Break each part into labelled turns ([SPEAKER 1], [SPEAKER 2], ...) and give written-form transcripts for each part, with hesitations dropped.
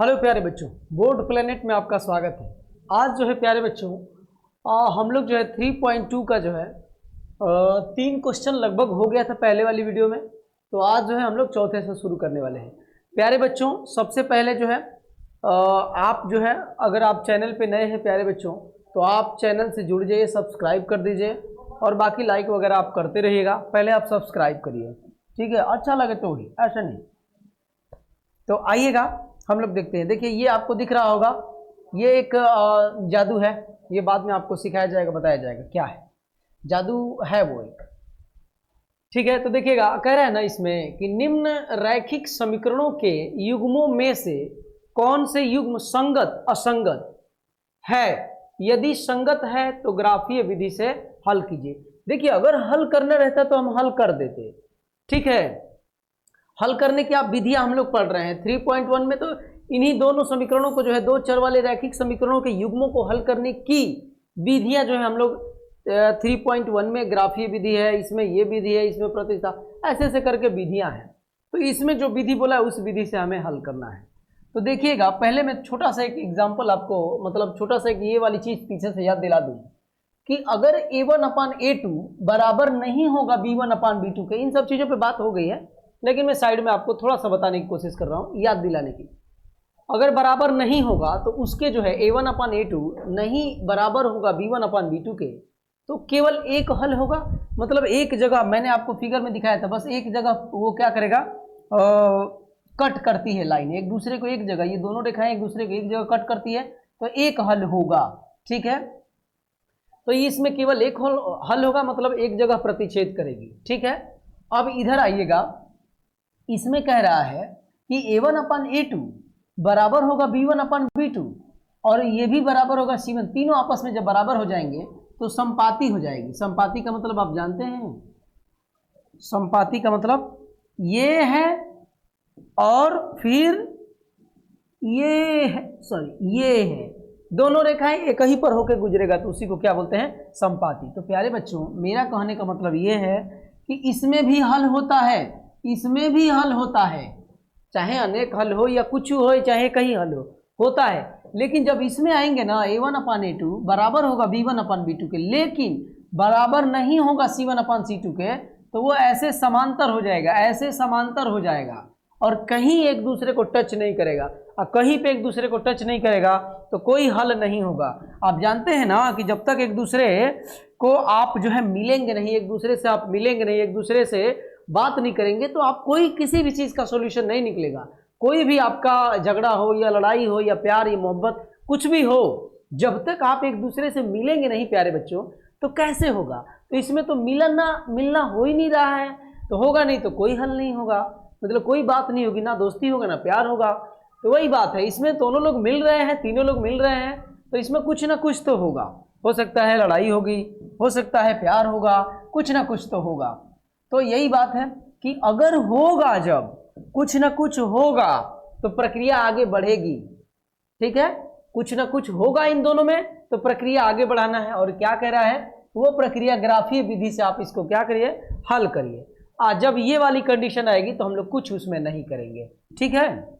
[SPEAKER 1] Hello प्यारे बच्चों, board planet में आपका स्वागत है। आज जो है प्यारे बच्चों हम लोग जो है 3.2 का जो है 3 क्वेश्चन लगभग हो गया था पहले वाली वीडियो में। तो आज जो है हम लोग चौथे से शुरू करने वाले हैं। प्यारे बच्चों सबसे पहले जो है आप जो है अगर आप चैनल पे नए हैं प्यारे बच्चों तो आप चैनल से जुड़ जाइए, सब्सक्राइब कर दीजिए और बाकी लाइक वगैरह आप करते रहिएगा। पहले आप सब्सक्राइब करिए, ठीक है, अच्छा लगे तो ही, ऐसा नहीं। तो आइएगा हम लोग देखते हैं। देखिए ये आपको दिख रहा होगा, ये एक जादू है। ये बाद में आपको सिखाया जाएगा, बताया जाएगा क्या है जादू है वो एक, ठीक है। तो देखिएगा कह रहा है ना इसमें कि निम्न रैखिक समीकरणों के युग्मों में से कौन से युग्म संगत असंगत है, यदि संगत है तो ग्राफीय विधि से हल कीजिए। देखिए अगर हल करना रहता तो हम हल कर देते, ठीक है। हल करने की आप विधियां हम लोग पढ़ रहे हैं 3.1 में। तो इन्हीं दोनों समीकरणों को जो है दो चर वाले रैखिक समीकरणों के युग्मों को हल करने की विधियां जो है हम लोग 3.1 में ग्राफीय विधि है, इसमें ये विधि है, इसमें प्रतिष्ठा, ऐसे ऐसे करके विधियां हैं। तो इसमें जो विधि बोला है उस विधि से हमें हल करना है। तो देखिएगा पहले मैं छोटा सा एक एग्जाम्पल आपको, मतलब छोटा सा एक ये वाली चीज पीछे से याद दिला दूं कि अगर a1/a2 बराबर नहीं होगा b1/b2 के, इन सब चीजों पे बात हो गई है लेकिन मैं साइड में आपको थोड़ा सा बताने की कोशिश कर रहा हूं, याद दिलाने की। अगर बराबर नहीं होगा तो उसके जो है a1/a2 नहीं बराबर होगा b1/b2 के, तो केवल एक हल होगा। मतलब एक जगह मैंने आपको फिगर में दिखाया था, बस एक जगह वो क्या करेगा, कट करती है लाइन एक दूसरे को, एक जगह ये दोनों रेखाएं एक दूसरे को एक जगह कट करती है, तो एक हल होगा, ठीक है। तो इसमें केवल एक हल होगा, मतलब एक जगह प्रतिच्छेद करेगी, ठीक है। अब इधर आइएगा, इसमें कह रहा है कि a1/a2 बराबर होगा b1/b2 और ये भी बराबर होगा c1। तीनों आपस में जब बराबर हो जाएंगे तो संपाती हो जाएगी। संपाती का मतलब आप जानते हैं, संपाती का मतलब ये है और फिर ये है, सॉरी ये है, दोनों रेखाएं एक ही पर होकर गुजरेगा तो उसी को क्या बोलते हैं, संपाती। तो प्यारे बच्चों मेरा कहने का मतलब ये है कि इसमें भी हल होता है, इसमें भी हल होता है, चाहे अनेक हल हो या कुछ हो, चाहे कहीं हल हो, होता है। लेकिन जब इसमें आएंगे ना a1/a2 बराबर होगा b1/b2 के, लेकिन बराबर नहीं होगा c1/c2 के, तो वो ऐसे समांतर हो जाएगा, ऐसे समांतर हो जाएगा और कहीं एक दूसरे को टच नहीं करेगा। और कहीं पे एक दूसरे को टच नहीं करेगा तो कोई हल नहीं होगा। आप जानते हैं ना कि जब तक एक दूसरे को आप जो है मिलेंगे नहीं, एक दूसरे से आप मिलेंगे नहीं, एक दूसरे से बात नहीं करेंगे, तो आप कोई किसी भी चीज का सॉल्यूशन नहीं निकलेगा। कोई भी आपका झगड़ा हो या लड़ाई हो या प्यार या मोहब्बत कुछ भी हो, जब तक आप एक दूसरे से मिलेंगे नहीं प्यारे बच्चों तो कैसे होगा। तो इसमें तो मिलना हो ही नहीं रहा है, तो होगा नहीं तो कोई हल नहीं होगा, मतलब कोई बात नहीं होगी, ना दोस्ती होगा ना प्यार होगा। तो वही बात है, इसमें दोनों लोग मिल रहे हैं, तीनों लोग मिल रहे हैं, तो इसमें कुछ ना कुछ तो होगा। हो सकता है लड़ाई होगी, हो सकता है प्यार होगा, कुछ ना कुछ तो होगा। तो यही बात है कि अगर होगा, जब कुछ ना कुछ होगा तो प्रक्रिया आगे बढ़ेगी, ठीक है। कुछ ना कुछ होगा इन दोनों में तो प्रक्रिया आगे बढ़ाना है, और क्या कह रहा है वो प्रक्रिया ग्राफीय विधि से आप इसको क्या करिए, हल करिए। जब ये वाली कंडीशन आएगी तो हम लोग कुछ उसमें नहीं करेंगे, ठीक है।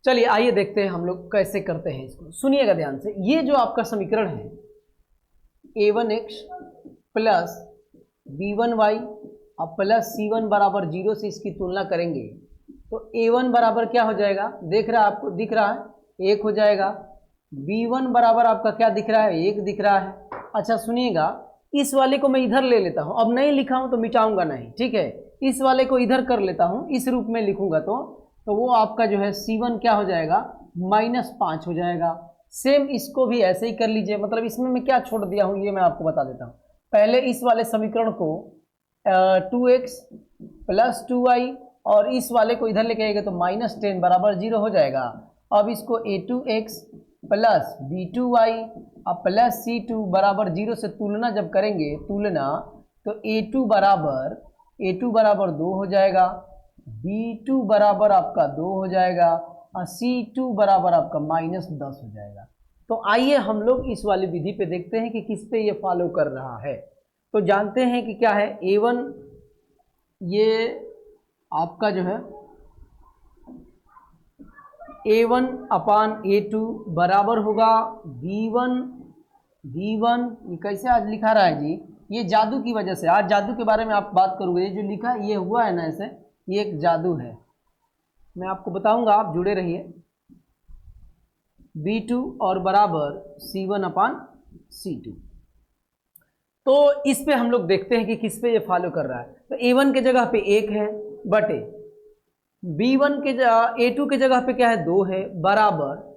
[SPEAKER 1] चलिए आइए देखते हैं हम लोग कैसे करते हैं इसको, सुनिएगा ध्यान से। ये जो आपका समीकरण है a1x प्लस b1y और प्लस c1 बराबर 0 से इसकी तुलना करेंगे तो a1 बराबर क्या हो जाएगा, देख रहा है आपको, दिख रहा है 1 हो जाएगा। b1 बराबर आपका क्या दिख रहा है, 1 दिख रहा है। अच्छा सुनिएगा, इस वाले को मैं इधर ले लेता हूं, अब नहीं लिखा हूं तो मिटाऊंगा नहीं, ठीक है। इस वाले को इधर कर लेता हूं, इस रूप में लिखूंगा तो वो आपका जो है c1 क्या हो जाएगा, -5 हो जाएगा। सेम इसको भी ऐसे ही कर लीजिए, मतलब इसमें मैं क्या छोड़ दिया हूं ये मैं आपको बता देता हूं। पहले इस वाले समीकरण को 2x प्लस 2y और इस वाले को इधर लेके आएगा तो -10 बराबर 0 हो जाएगा। अब इसको a2x प्लस b2y और प्लस c2 बराबर 0 से तुलना जब करेंगे, तुलना, तो a2 बराबर 2 हो जाएगा, b2 बराबर आपका 2 हो जाएगा और c2 बराबर आपका -10 हो जाएगा। तो आइए हम लोग इस वाली विधि पे देखते हैं कि किस पे ये फॉलो कर रहा है। तो जानते हैं कि क्या है, a1 ये आपका जो है A1 अपान A2 बराबर होगा V1। ये कैसे आज लिखा रहा है जी, ये जादू की वजह से। आज जादू के बारे में आप बात करोगे, ये जो लिखा ये हुआ है ना ऐसे, ये एक जादू है, मैं आपको बताऊंगा, आप जुड़े रहिए। B2 और बराबर C1 अपान C2। तो इस पे हम लोग देखते हैं कि किस पे ये फॉलो कर रहा है। तो A1 के जगह पे 1 है बटे B1 के A2 के जगह पे क्या है 2 है बराबर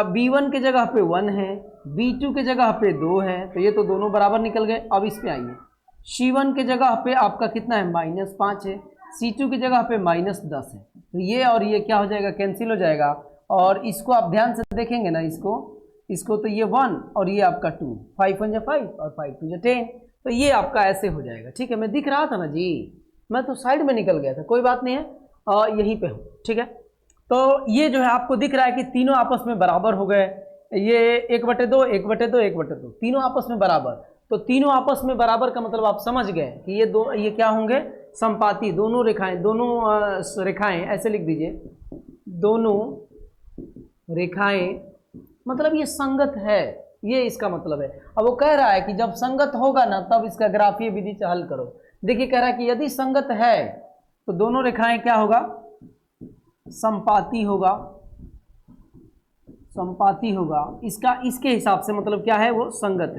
[SPEAKER 1] B1 के जगह पे 1 है, B2 के जगह पे 2 है, तो ये तो दोनों बराबर निकल गए। अब इस पे आइए, C1 के जगह पे आपका कितना है -5 है, C2 की जगह पे -10 है, तो ये और ये क्या हो जाएगा, कैंसिल हो जाएगा। और इसको आप ध्यान से देखेंगे ना, इसको तो ये 1 और ये आपका 2, 5 1 5 और 5 2 10, तो ये आपका ऐसे हो जाएगा। ठीक है, मैं दिख रहा था ना जी, मैं तो साइड में निकल गया था, कोई बात नहीं है, यहीं पे हूँ। ठीक है, तो ये जो है आपको दिख रहा है कि तीनों आपस में बराबर हो गए, ये 1/2 1/2 1/2, तीनों आपस में बराबर। तो तीनों आपस में बराबर का मतलब आप समझ गए कि ये क्या होंगे, समपाती, दोनों रेखाएं ऐसे लिख दीजिए, दोनों रेखाएं मतलब ये संगत है, ये इसका मतलब है। अब वो कह रहा है कि जब संगत होगा ना तब इसका ग्राफीय विधि से हल करो। देखिए कह रहा है कि यदि संगत है तो दोनों रेखाएं क्या होगा, समपाती होगा, समपाती होगा। इसके हिसाब से मतलब क्या है, वो संगत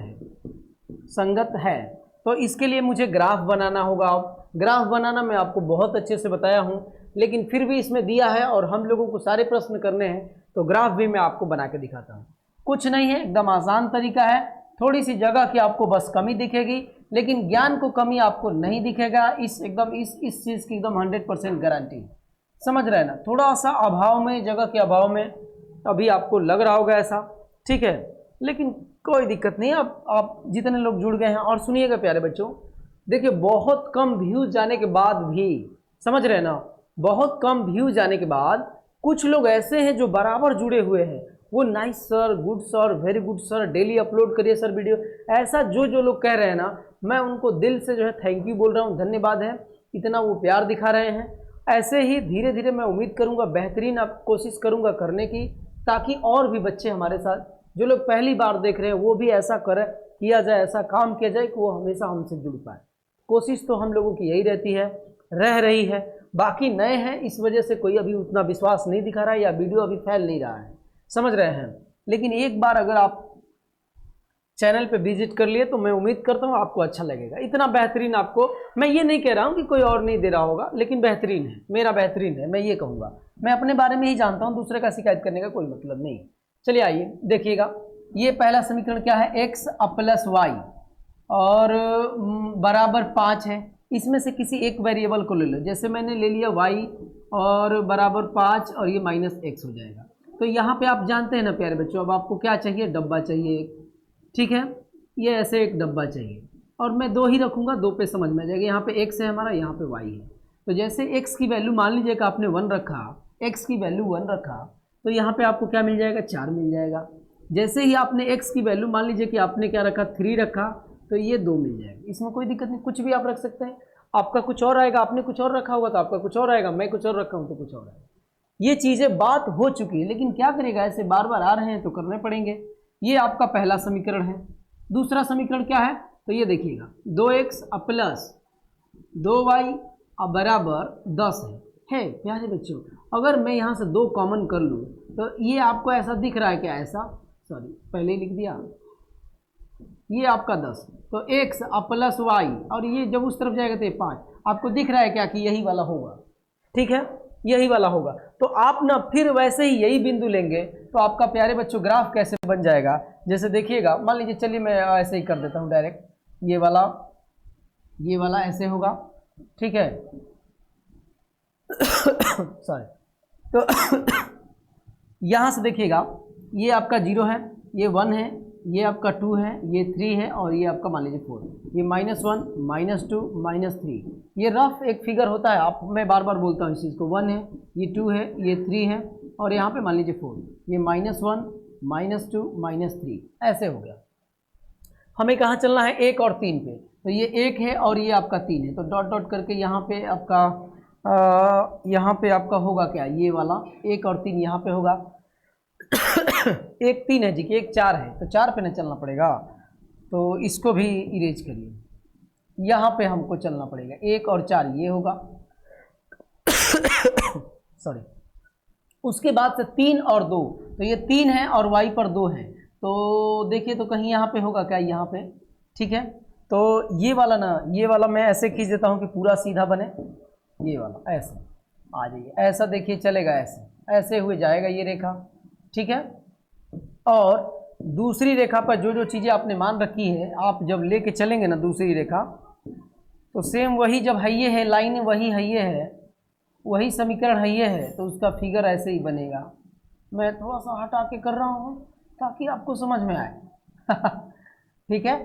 [SPEAKER 1] है। तो इसके लिए मुझे ग्राफ बनाना होगा। ग्राफ बनाना मैं आपको बहुत अच्छे से बताया हूं, लेकिन फिर भी इसमें दिया है और हम लोगों को सारे प्रश्न करने हैं, तो ग्राफ भी मैं आपको बना के दिखाता हूं। कुछ नहीं है, एकदम आसान तरीका है। थोड़ी सी जगह की आपको बस कमी दिखेगी, लेकिन ज्ञान को कमी आपको नहीं दिखेगा। इस चीज़ की एकदम 100% गारंटी है। समझ रहे हैं ना, थोड़ा सा अभाव में, जगह के अभाव में अभी आपको लग रहा होगा ऐसा, ठीक है, लेकिन कोई दिक्कत नहीं। आप जितने लोग जुड़ गए हैं, और सुनिएगा प्यारे बच्चों, देखिए बहुत कम व्यूज जाने के बाद भी, समझ रहे हैं ना, बहुत कम व्यूज जाने के बाद कुछ लोग ऐसे हैं जो बराबर जुड़े हुए हैं। वो nice sir, good sir, very good sir, daily upload करिए सर वीडियो, ऐसा जो लोग कह रहे हैं ना, मैं उनको दिल से जो है थैंक यू बोल रहा हूँ, धन्यवाद है, इतना वो प्यार दिखा रहे हैं। ऐसे ही धीरे धीरे मैं उम्मीद करूँगा, बेहतरीन आप कोशिश करूँगा करने की, ताकि और भी बच्चे हमारे साथ, जो लोग पहली बार देख रहे हैं, वो भी ऐसा किया जाए, ऐसा काम किया जाए कि वो हमेशा हमसे जुड़ पाए। कोशिश तो हम लोगों की यही रहती है, रह रही है। बाकी नए हैं, इस वजह से कोई अभी उतना विश्वास नहीं दिखा रहा है, या वीडियो अभी फैल नहीं रहा है, समझ रहे हैं। लेकिन एक बार अगर आप चैनल पे विजिट कर लिए तो मैं उम्मीद करता हूँ आपको अच्छा लगेगा। इतना बेहतरीन आपको, मैं ये नहीं कह रहा हूँ कि कोई और नहीं दे रहा होगा, लेकिन बेहतरीन है, मेरा बेहतरीन है, मैं ये कहूँगा। मैं अपने बारे में ही जानता हूँ, दूसरे का शिकायत करने का कोई मतलब नहीं। चलिए आइए देखिएगा, ये पहला समीकरण क्या है, x + y और बराबर 5 है। इसमें से किसी एक वेरिएबल को ले लो, जैसे मैंने ले लिया y और बराबर 5 और ये -x हो जाएगा। तो यहाँ पे आप जानते हैं ना प्यारे बच्चों, अब आपको क्या चाहिए, डब्बा चाहिए एक, ठीक है, ये ऐसे एक डब्बा चाहिए, और मैं 2 ही रखूँगा, 2 पे समझ में आ जाएगा। यहाँ पे x है हमारा, यहाँ पे y है। तो जैसे x की वैल्यू मान लीजिए कि आपने 1 रखा, x की वैल्यू 1 रखा, तो यहाँ पे आपको क्या मिल जाएगा, 4 मिल जाएगा। जैसे ही आपने x की वैल्यू मान लीजिए कि आपने क्या रखा, 3 रखा, तो ये 2 मिल जाएगा। इसमें कोई दिक्कत नहीं, कुछ भी आप रख सकते हैं। आपका कुछ और आएगा, आपने कुछ और रखा होगा तो आपका कुछ और आएगा, मैं कुछ और रखा हूँ तो कुछ और आएगा। ये चीज़ें बात हो चुकी है, लेकिन क्या करेगा, ऐसे बार बार आ रहे हैं तो करने पड़ेंगे। ये आपका पहला समीकरण है। दूसरा समीकरण क्या है, तो ये देखिएगा, 2x + 2y बराबर 10 है प्यारे बच्चों। अगर मैं यहाँ से 2 कॉमन कर लूँ तो ये आपको ऐसा दिख रहा है क्या, ऐसा, सॉरी पहले ही लिख दिया, ये आपका 10, तो x + y, और ये जब उस तरफ जाएगा तो ये 5, आपको दिख रहा है क्या कि यही वाला होगा, ठीक है, यही वाला होगा। तो आप ना फिर वैसे ही यही बिंदु लेंगे, तो आपका प्यारे बच्चों ग्राफ कैसे बन जाएगा, जैसे देखिएगा, मान लीजिए, चलिए मैं ऐसे ही कर देता हूँ डायरेक्ट, ये वाला ऐसे होगा, ठीक है सॉरी। तो यहाँ से देखिएगा, ये आपका 0 है, ये 1 है, ये आपका 2 है, ये 3 है, और ये आपका मान लीजिए 4, ये -1 -2 -3, ये रफ एक फिगर होता है। आप, मैं बार बार बोलता हूँ इस चीज़ को, 1 है, ये 2 है, ये 3 है, और यहाँ पे मान लीजिए 4, ये -1 -2 -3, ऐसे हो गया। हमें कहाँ चलना है, 1 और 3 पे, तो ये 1 है और ये आपका 3 है, तो डॉट डॉट करके यहाँ पे आपका यहाँ पे आपका होगा क्या, ये वाला 1 और 3 यहाँ पे होगा। 1 3 है जी कि 1 4 है, तो 4 पे न चलना पड़ेगा, तो इसको भी इरेज करिए। यहाँ पे हमको चलना पड़ेगा, 1 और 4 ये होगा। सॉरी, उसके बाद से 3 और 2, तो ये 3 है और y पर 2 है, तो देखिए तो कहीं यहाँ पे होगा क्या, यहाँ पे, ठीक है। तो ये वाला ना, ये वाला मैं ऐसे खींच देता हूँ कि पूरा सीधा बने, ये वाला ऐसे आ जाइए, ऐसा देखिए चलेगा, ऐसे ऐसे हुए जाएगा ये रेखा, ठीक है। और दूसरी रेखा पर जो जो चीज़ें आपने मान रखी है, आप जब लेके चलेंगे ना दूसरी रेखा, तो सेम वही, जब है ये है लाइन, वही है ये है, वही समीकरण है ये है, तो उसका फिगर ऐसे ही बनेगा। मैं थोड़ा सा हटा के कर रहा हूँ ताकि आपको समझ में आए। ठीक है,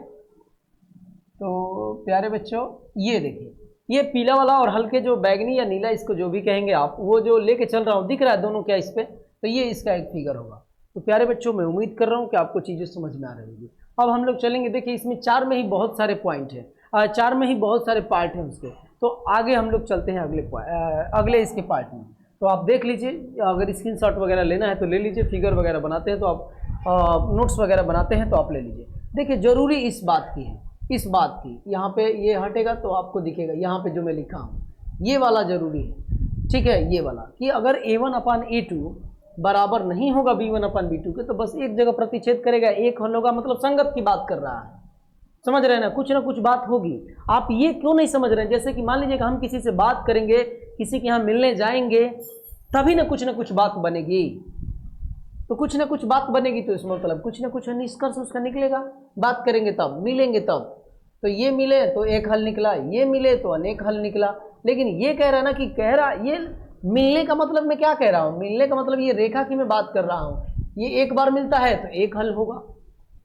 [SPEAKER 1] तो प्यारे बच्चों ये देखिए, ये पीला वाला और हल्के जो बैगनी या नीला, इसको जो भी कहेंगे आप, वो जो लेके चल रहा हूँ दिख रहा है दोनों क्या इस पे, तो ये इसका एक फिगर होगा। तो प्यारे बच्चों मैं उम्मीद कर रहा हूँ कि आपको चीज़ें समझ में आ रही होगी। अब हम लोग चलेंगे, देखिए इसमें 4 में ही बहुत सारे पॉइंट हैं, 4 में ही बहुत सारे पार्ट हैं उसके, तो आगे हम लोग चलते हैं अगले इसके पार्ट में। तो आप देख लीजिए, अगर स्क्रीनशॉट वगैरह लेना है तो ले लीजिए, फिगर वगैरह बनाते हैं तो आप नोट्स वगैरह बनाते हैं तो आप ले लीजिए। देखिए ज़रूरी इस बात की है, इस बात की, यहाँ पे ये हटेगा तो आपको दिखेगा, यहाँ पे जो मैं लिखा हूँ ये वाला ज़रूरी है, ठीक है। ये वाला कि अगर A1/A2 बराबर नहीं होगा B1/B2 के, तो बस एक जगह प्रतिच्छेद करेगा, एक हल होगा, मतलब संगत की बात कर रहा है, समझ रहे हैं ना, कुछ ना कुछ बात होगी। आप ये क्यों नहीं समझ रहे हैं, जैसे कि मान लीजिए कि हम किसी से बात करेंगे, किसी के यहाँ मिलने जाएंगे, तभी ना कुछ बात बनेगी, तो कुछ ना कुछ बात बनेगी, तो इसमें मतलब कुछ ना कुछ निष्कर्ष उसका निकलेगा। बात करेंगे तब, मिलेंगे तब, तो ये मिले तो एक हल निकला, ये मिले तो अनेक हल निकला। लेकिन ये कह रहा है ना, कि कह रहा ये मिलने का मतलब मैं क्या कह रहा हूँ, मिलने का मतलब ये रेखा की मैं बात कर रहा हूँ, ये एक बार मिलता है तो एक हल होगा।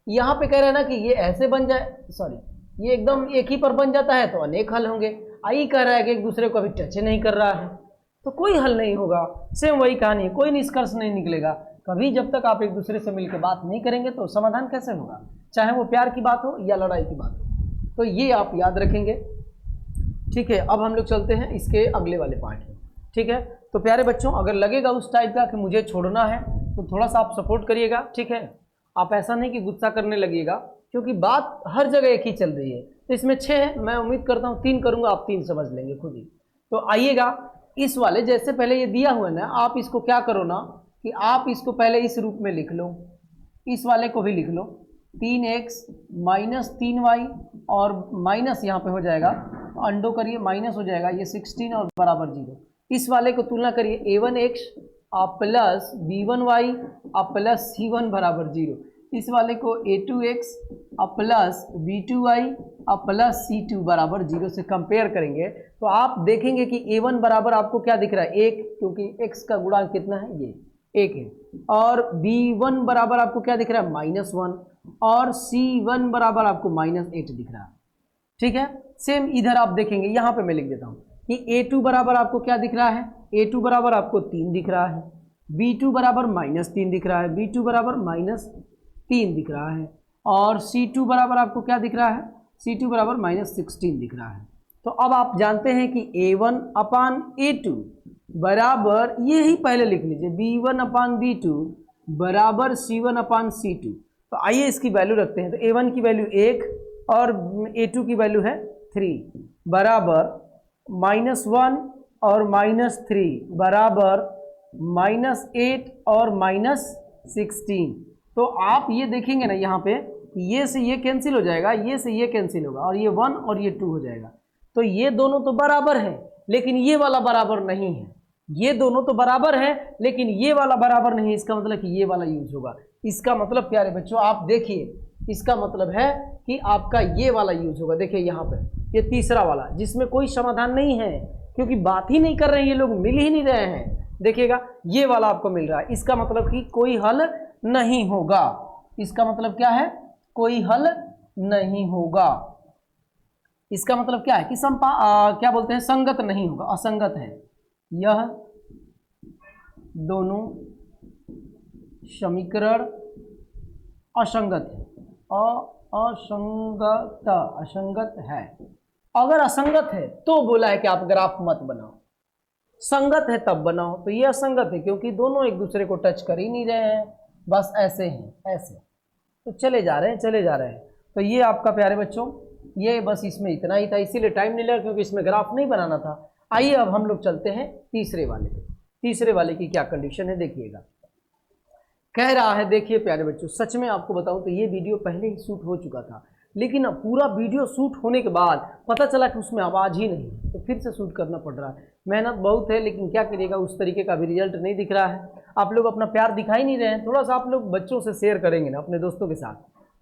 [SPEAKER 1] यहाँ पे कह रहे हैं ना कि ये ऐसे बन जाए, सॉरी ये एकदम एक ही पर बन जाता है तो अनेक हल होंगे। आई कह रहा है कि एक दूसरे को अभी टच नहीं कर रहा है तो कोई हल नहीं होगा। सेम वही कहानी है, कोई निष्कर्ष नहीं निकलेगा कभी, जब तक आप एक दूसरे से मिलकर बात नहीं करेंगे तो समाधान कैसे होगा, चाहे वो प्यार की बात हो या लड़ाई की बात हो। तो ये आप याद रखेंगे, ठीक है। अब हम लोग चलते हैं इसके अगले वाले पार्ट में, ठीक है। तो प्यारे बच्चों, अगर लगेगा उस टाइप का कि मुझे छोड़ना है तो थोड़ा सा आप सपोर्ट करिएगा, ठीक है। आप ऐसा नहीं कि गुस्सा करने लगिएगा, क्योंकि बात हर जगह एक ही चल रही है। तो इसमें 6 है, मैं उम्मीद करता हूँ 3 करूँगा, आप 3 समझ लेंगे खुद ही। तो आइएगा, इस वाले जैसे पहले ये दिया हुआ है ना, आप इसको क्या करो ना कि आप इसको पहले इस रूप में लिख लो, इस वाले को भी लिख लो, 3x माइनस 3y और माइनस यहाँ पे हो जाएगा, अंडो करिए माइनस हो जाएगा ये 16 और बराबर 0। इस वाले को तुलना करिए, a1x plus b1y plus c1 बराबर 0। इस वाले को a2x plus b2y plus c2 बराबर 0 से कंपेयर करेंगे तो आप देखेंगे कि a1 बराबर आपको क्या दिख रहा है 1, क्योंकि x का गुणांक कितना है, ये 1 है। और b1 बराबर आपको क्या दिख रहा है, -1, और c1 बराबर आपको -8 दिख रहा है, ठीक है। सेम इधर आप देखेंगे, यहाँ पे मैं लिख देता हूँ कि a2 बराबर आपको क्या दिख रहा है, a2 बराबर आपको 3 दिख रहा है, b2 बराबर -3 दिख रहा है, b2 बराबर -3 दिख रहा है, और c2 बराबर आपको क्या दिख रहा है, c2 बराबर -16 दिख रहा है। तो अब आप जानते हैं कि a1/a2 बराबर, ये ही पहले लिख लीजिए, b1/b2 बराबर c1/c2। तो आइए इसकी वैल्यू रखते हैं। तो a1 की वैल्यू 1 और a2 की वैल्यू है 3 बराबर -1 और -3 बराबर -8 और -16। तो आप ये देखेंगे ना, यहाँ पे ये से ये कैंसिल हो जाएगा, ये से ये कैंसिल होगा, और ये 1 और ये 2 हो जाएगा। तो ये दोनों तो बराबर है, लेकिन ये वाला बराबर नहीं है। ये दोनों तो बराबर है लेकिन ये वाला बराबर नहीं, इसका मतलब कि ये वाला यूज होगा। इसका मतलब प्यारे बच्चों आप देखिए, इसका मतलब है कि आपका ये वाला यूज होगा। देखिए यहाँ पे ये तीसरा वाला, जिसमें कोई समाधान नहीं है, क्योंकि बात ही नहीं कर रहे हैं ये लोग, मिल ही नहीं रहे हैं। देखिएगा ये वाला आपको मिल रहा है, इसका मतलब कि कोई हल नहीं होगा। इसका मतलब क्या है, कोई हल नहीं होगा। इसका मतलब क्या है कि क्या बोलते हैं, संगत नहीं होगा, असंगत है। यह दोनों समीकरण असंगत है, असंगत है। अगर असंगत है तो बोला है कि आप ग्राफ मत बनाओ, संगत है तब बनाओ, तो ये असंगत है क्योंकि दोनों एक दूसरे को टच कर ही नहीं रहे हैं, बस ऐसे हैं, ऐसे तो चले जा रहे हैं, चले जा रहे हैं। तो ये आपका प्यारे बच्चों, ये बस इसमें इतना ही था, इसीलिए टाइम नहीं लगा क्योंकि इसमें ग्राफ नहीं बनाना था। आइए अब हम लोग चलते हैं तीसरे वाले पे। तीसरे वाले की क्या कंडीशन है देखिएगा। कह रहा है, देखिए प्यारे बच्चों, सच में आपको बताऊं तो ये वीडियो पहले ही शूट हो चुका था, लेकिन अब पूरा वीडियो शूट होने के बाद पता चला कि उसमें आवाज़ ही नहीं है, तो फिर से शूट करना पड़ रहा है। मेहनत बहुत है, लेकिन क्या करिएगा, उस तरीके का भी रिजल्ट नहीं दिख रहा है। आप लोग अपना प्यार दिखा ही नहीं रहे हैं। थोड़ा सा आप लोग बच्चों से शेयर करेंगे ना, अपने दोस्तों के साथ,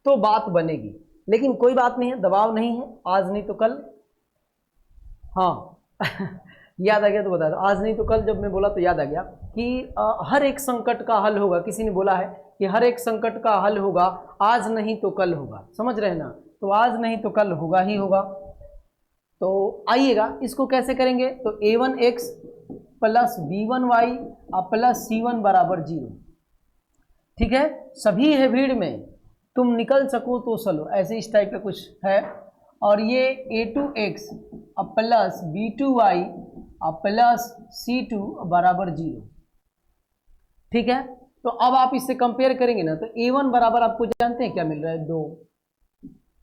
[SPEAKER 1] तो बात बनेगी। लेकिन कोई बात नहीं है, दबाव नहीं है, आज नहीं तो कल। हाँ याद आ गया तो बता दो, आज नहीं तो कल जब मैं बोला तो याद आ गया कि हर एक संकट का हल होगा। किसी ने बोला है कि हर एक संकट का हल होगा, आज नहीं तो कल होगा, समझ रहे हैं ना, तो आज नहीं तो कल होगा ही होगा। तो आइएगा, इसको कैसे करेंगे, तो a1x plus b1y plus c1 बराबर 0। ठीक है, सभी है भीड़ में, तुम निकल सको तो चलो, ऐसे इस टाइप का कुछ है। और ये a2x plus b2y plus c2 बराबर 0। ठीक है, तो अब आप इससे कंपेयर करेंगे ना, तो a1 बराबर आपको जानते हैं क्या मिल रहा है, 2,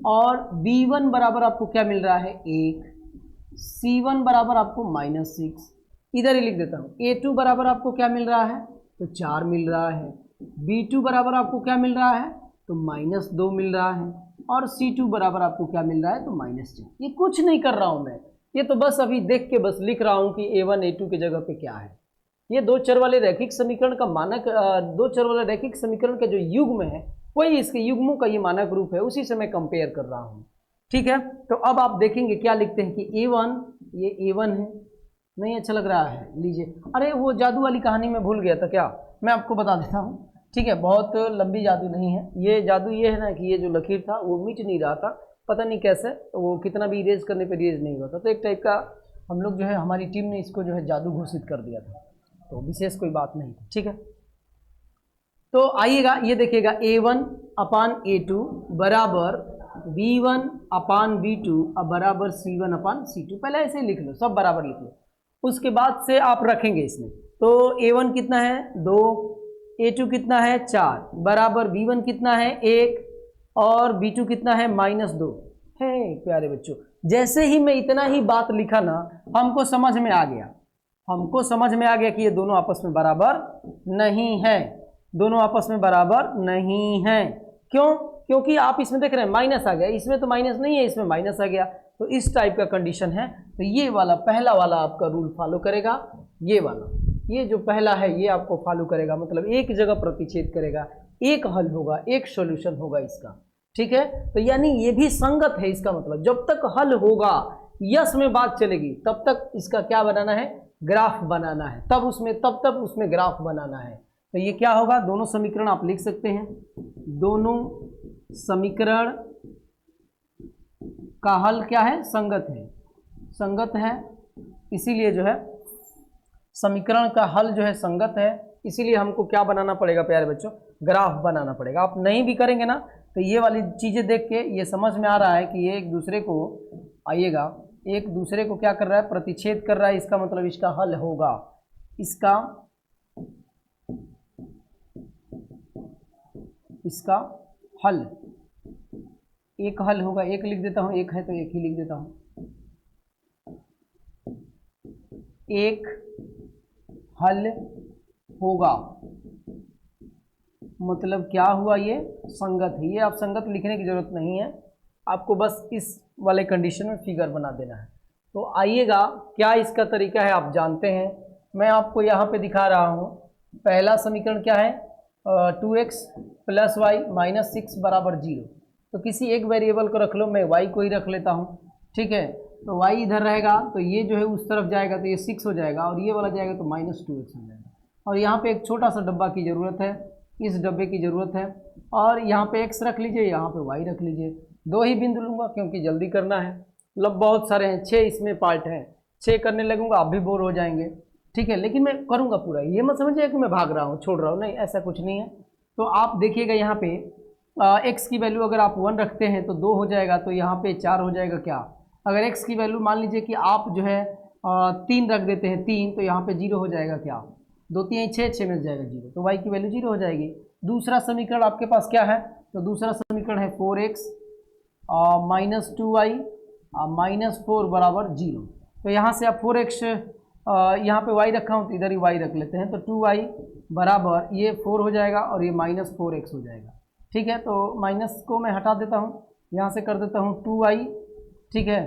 [SPEAKER 1] और b1 बराबर आपको क्या मिल रहा है, 1, c1 बराबर आपको -6। इधर ही लिख देता हूँ, a2 बराबर आपको क्या मिल रहा है, तो 4 मिल रहा है, b2 बराबर आपको क्या मिल रहा है, तो -2 मिल रहा है, और c2 बराबर आपको क्या मिल रहा है, तो -4। ये कुछ नहीं कर रहा हूँ मैं, ये तो बस अभी देख के बस लिख रहा हूँ कि a1 a2 की जगह पे क्या है। ये दो चर वाले रैखिक समीकरण का मानक, दो चर वाले रैखिक समीकरण का जो युग्म है, वही इसके युग्मों का ये मानक रूप है, उसी से मैं कंपेयर कर रहा हूँ। ठीक है, तो अब आप देखेंगे क्या लिखते हैं कि a1, ये a1 है, नहीं अच्छा लग रहा है, लीजिए। अरे वो जादू वाली कहानी में भूल गया था क्या, मैं आपको बता देता हूँ। ठीक है, बहुत लंबी जादू नहीं है ये, जादू ये है ना कि ये जो लकीर था वो मिट नहीं रहा था, पता नहीं कैसे, वो कितना भी इरेज करने पर इरेज नहीं हुआ था। तो एक टाइप का हम लोग जो है, हमारी टीम ने इसको जो है जादू घोषित कर दिया था, तो विशेष कोई बात नहीं थी। ठीक है, तो आइएगा, ये देखिएगा, a1 अपान a2 बराबर b1 अपान b2 बराबर c1 अपान c2। पहले ऐसे ही लिख लो, सब बराबर लिख लो, उसके बाद से आप रखेंगे इसमें। तो a1 कितना है, 2, a2 कितना है, 4, बराबर b1 कितना है, 1, और b2 कितना है, -2 है। प्यारे बच्चों, जैसे ही मैं इतना ही बात लिखा ना, हमको समझ में आ गया, हमको समझ में आ गया कि ये दोनों आपस में बराबर नहीं है, दोनों आपस में बराबर नहीं है। क्यों, क्योंकि आप इसमें देख रहे हैं माइनस आ गया, इसमें तो माइनस नहीं है, इसमें माइनस आ गया, तो इस टाइप का कंडीशन है। तो ये वाला पहला वाला आपका रूल फॉलो करेगा, ये वाला, ये जो पहला है ये आपको फॉलो करेगा, मतलब एक जगह प्रतिच्छेद करेगा, एक हल होगा, एक सॉल्यूशन होगा इसका। ठीक है, तो यानी ये भी संगत है, इसका मतलब जब तक हल होगा, यस में बात चलेगी, तब तक इसका क्या बनाना है, ग्राफ बनाना है, तब उसमें ग्राफ बनाना है। तो ये क्या होगा, दोनों समीकरण आप लिख सकते हैं, दोनों समीकरण का हल क्या है, संगत है, संगत है, इसीलिए जो है समीकरण का हल जो है संगत है, इसीलिए हमको क्या बनाना पड़ेगा प्यारे बच्चों, ग्राफ बनाना पड़ेगा। आप नहीं भी करेंगे ना, तो ये वाली चीज़ें देख के ये समझ में आ रहा है कि ये एक दूसरे को, आइएगा, एक दूसरे को क्या कर रहा है, प्रतिच्छेद कर रहा है, इसका मतलब इसका हल होगा, इसका हल, एक हल होगा, एक लिख देता हूँ, एक है तो एक ही लिख देता हूँ, एक हल होगा, मतलब क्या हुआ, ये संगत है। ये आप संगत लिखने की जरूरत नहीं है, आपको बस इस वाले कंडीशन में फिगर बना देना है। तो आइएगा, क्या इसका तरीका है आप जानते हैं, मैं आपको यहाँ पे दिखा रहा हूँ। पहला समीकरण क्या है, 2x प्लस वाई माइनस 6 बराबर 0। तो किसी एक वेरिएबल को रख लो, मैं y को ही रख लेता हूँ। ठीक है, तो y इधर रहेगा, तो ये जो है उस तरफ जाएगा, तो ये 6 हो जाएगा, और ये वाला जाएगा तो -2x हो जाएगा। और यहाँ पे एक छोटा सा डब्बा की ज़रूरत है, इस डब्बे की ज़रूरत है, और यहाँ पे x रख लीजिए, यहाँ पे y रख लीजिए। 2 ही बिंदु लूँगा क्योंकि जल्दी करना है, मतलब बहुत सारे हैं, 6 इसमें पार्ट हैं, 6 करने लगूँगा आप भी बोर हो जाएंगे। ठीक है, लेकिन मैं करूँगा पूरा, ये मत समझिए कि मैं भाग रहा हूँ, छोड़ रहा हूँ, नहीं, ऐसा कुछ नहीं है। तो आप देखिएगा यहाँ पे x की वैल्यू अगर आप 1 रखते हैं तो 2 हो जाएगा, तो यहाँ पे 4 हो जाएगा। क्या, अगर x की वैल्यू मान लीजिए कि आप जो है 3 रख देते हैं 3, तो यहाँ पे 0 हो जाएगा क्या, 2 3 6, 6 में से जाएगा 0, तो y की वैल्यू 0 हो जाएगी। दूसरा समीकरण आपके पास क्या है, तो दूसरा समीकरण है 4x माइनस 2y माइनस 4 बराबर 0। तो यहाँ से आप 4x यहाँ पे y रखा हूँ तो इधर ही y रख लेते हैं, तो 2y बराबर ये 4 हो जाएगा और ये माइनस 4x हो जाएगा। ठीक है, तो माइनस को मैं हटा देता हूँ, यहाँ से कर देता हूँ 2y। ठीक है,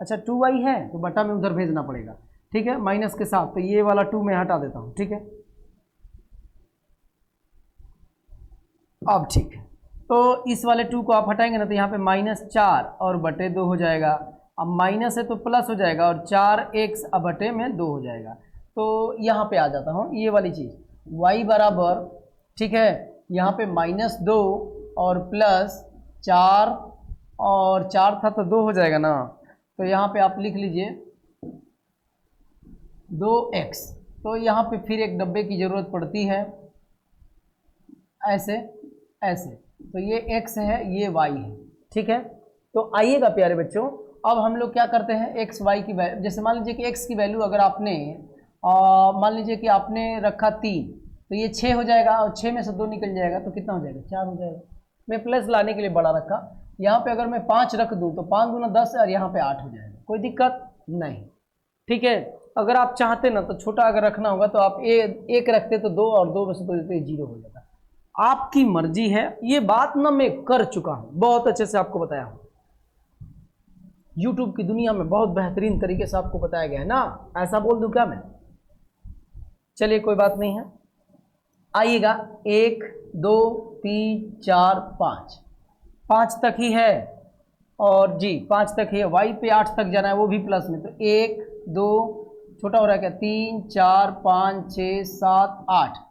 [SPEAKER 1] अच्छा 2y है तो बटा में उधर भेजना पड़ेगा। ठीक है, माइनस के साथ, तो ये वाला 2 मैं हटा देता हूँ। ठीक है, अब ठीक है, तो इस वाले 2 को आप हटाएंगे ना तो यहाँ पे -4 और बटे 2 हो जाएगा। अब माइनस है तो प्लस हो जाएगा और 4x अब बटे में 2 हो जाएगा। तो यहाँ पे आ जाता हूँ, ये वाली चीज़ y बराबर, ठीक है, यहाँ पे -2 और +4 और 4 था तो 2 हो जाएगा ना, तो यहाँ पे आप लिख लीजिए 2x। तो यहाँ पे फिर एक डब्बे की ज़रूरत पड़ती है, ऐसे ऐसे, तो ये x है ये y है। ठीक है, तो आइएगा प्यारे बच्चों, अब हम लोग क्या करते हैं, x y की वैल्यू, जैसे मान लीजिए कि x की वैल्यू अगर आपने मान लीजिए कि आपने रखा 3, तो ये 6 हो जाएगा और 6 में से 2 निकल जाएगा तो कितना हो जाएगा, 4 हो जाएगा। मैं प्लस लाने के लिए बड़ा रखा, यहाँ पे अगर मैं 5 रख दूँ तो 5 दूना 10 और यहाँ पे 8 हो जाएगा, कोई दिक्कत नहीं। ठीक है, अगर आप चाहते ना तो छोटा अगर रखना होगा तो आप एक रखते तो 2 और 2 में से 2 देते 0 हो जाता, आपकी मर्जी है। ये बात ना मैं कर चुका हूँ, बहुत अच्छे से आपको बताया हूँ, YouTube की दुनिया में बहुत बेहतरीन तरीके से आपको बताया गया है ना, ऐसा बोल दूं क्या मैं, चलिए कोई बात नहीं है। आइएगा 1 2 3 4 5 तक ही है, और जी 5 तक ही है, y पे 8 तक जाना है वो भी प्लस में, तो 1 2 छोटा हो रहा है क्या, 3 4 5 6 7 8,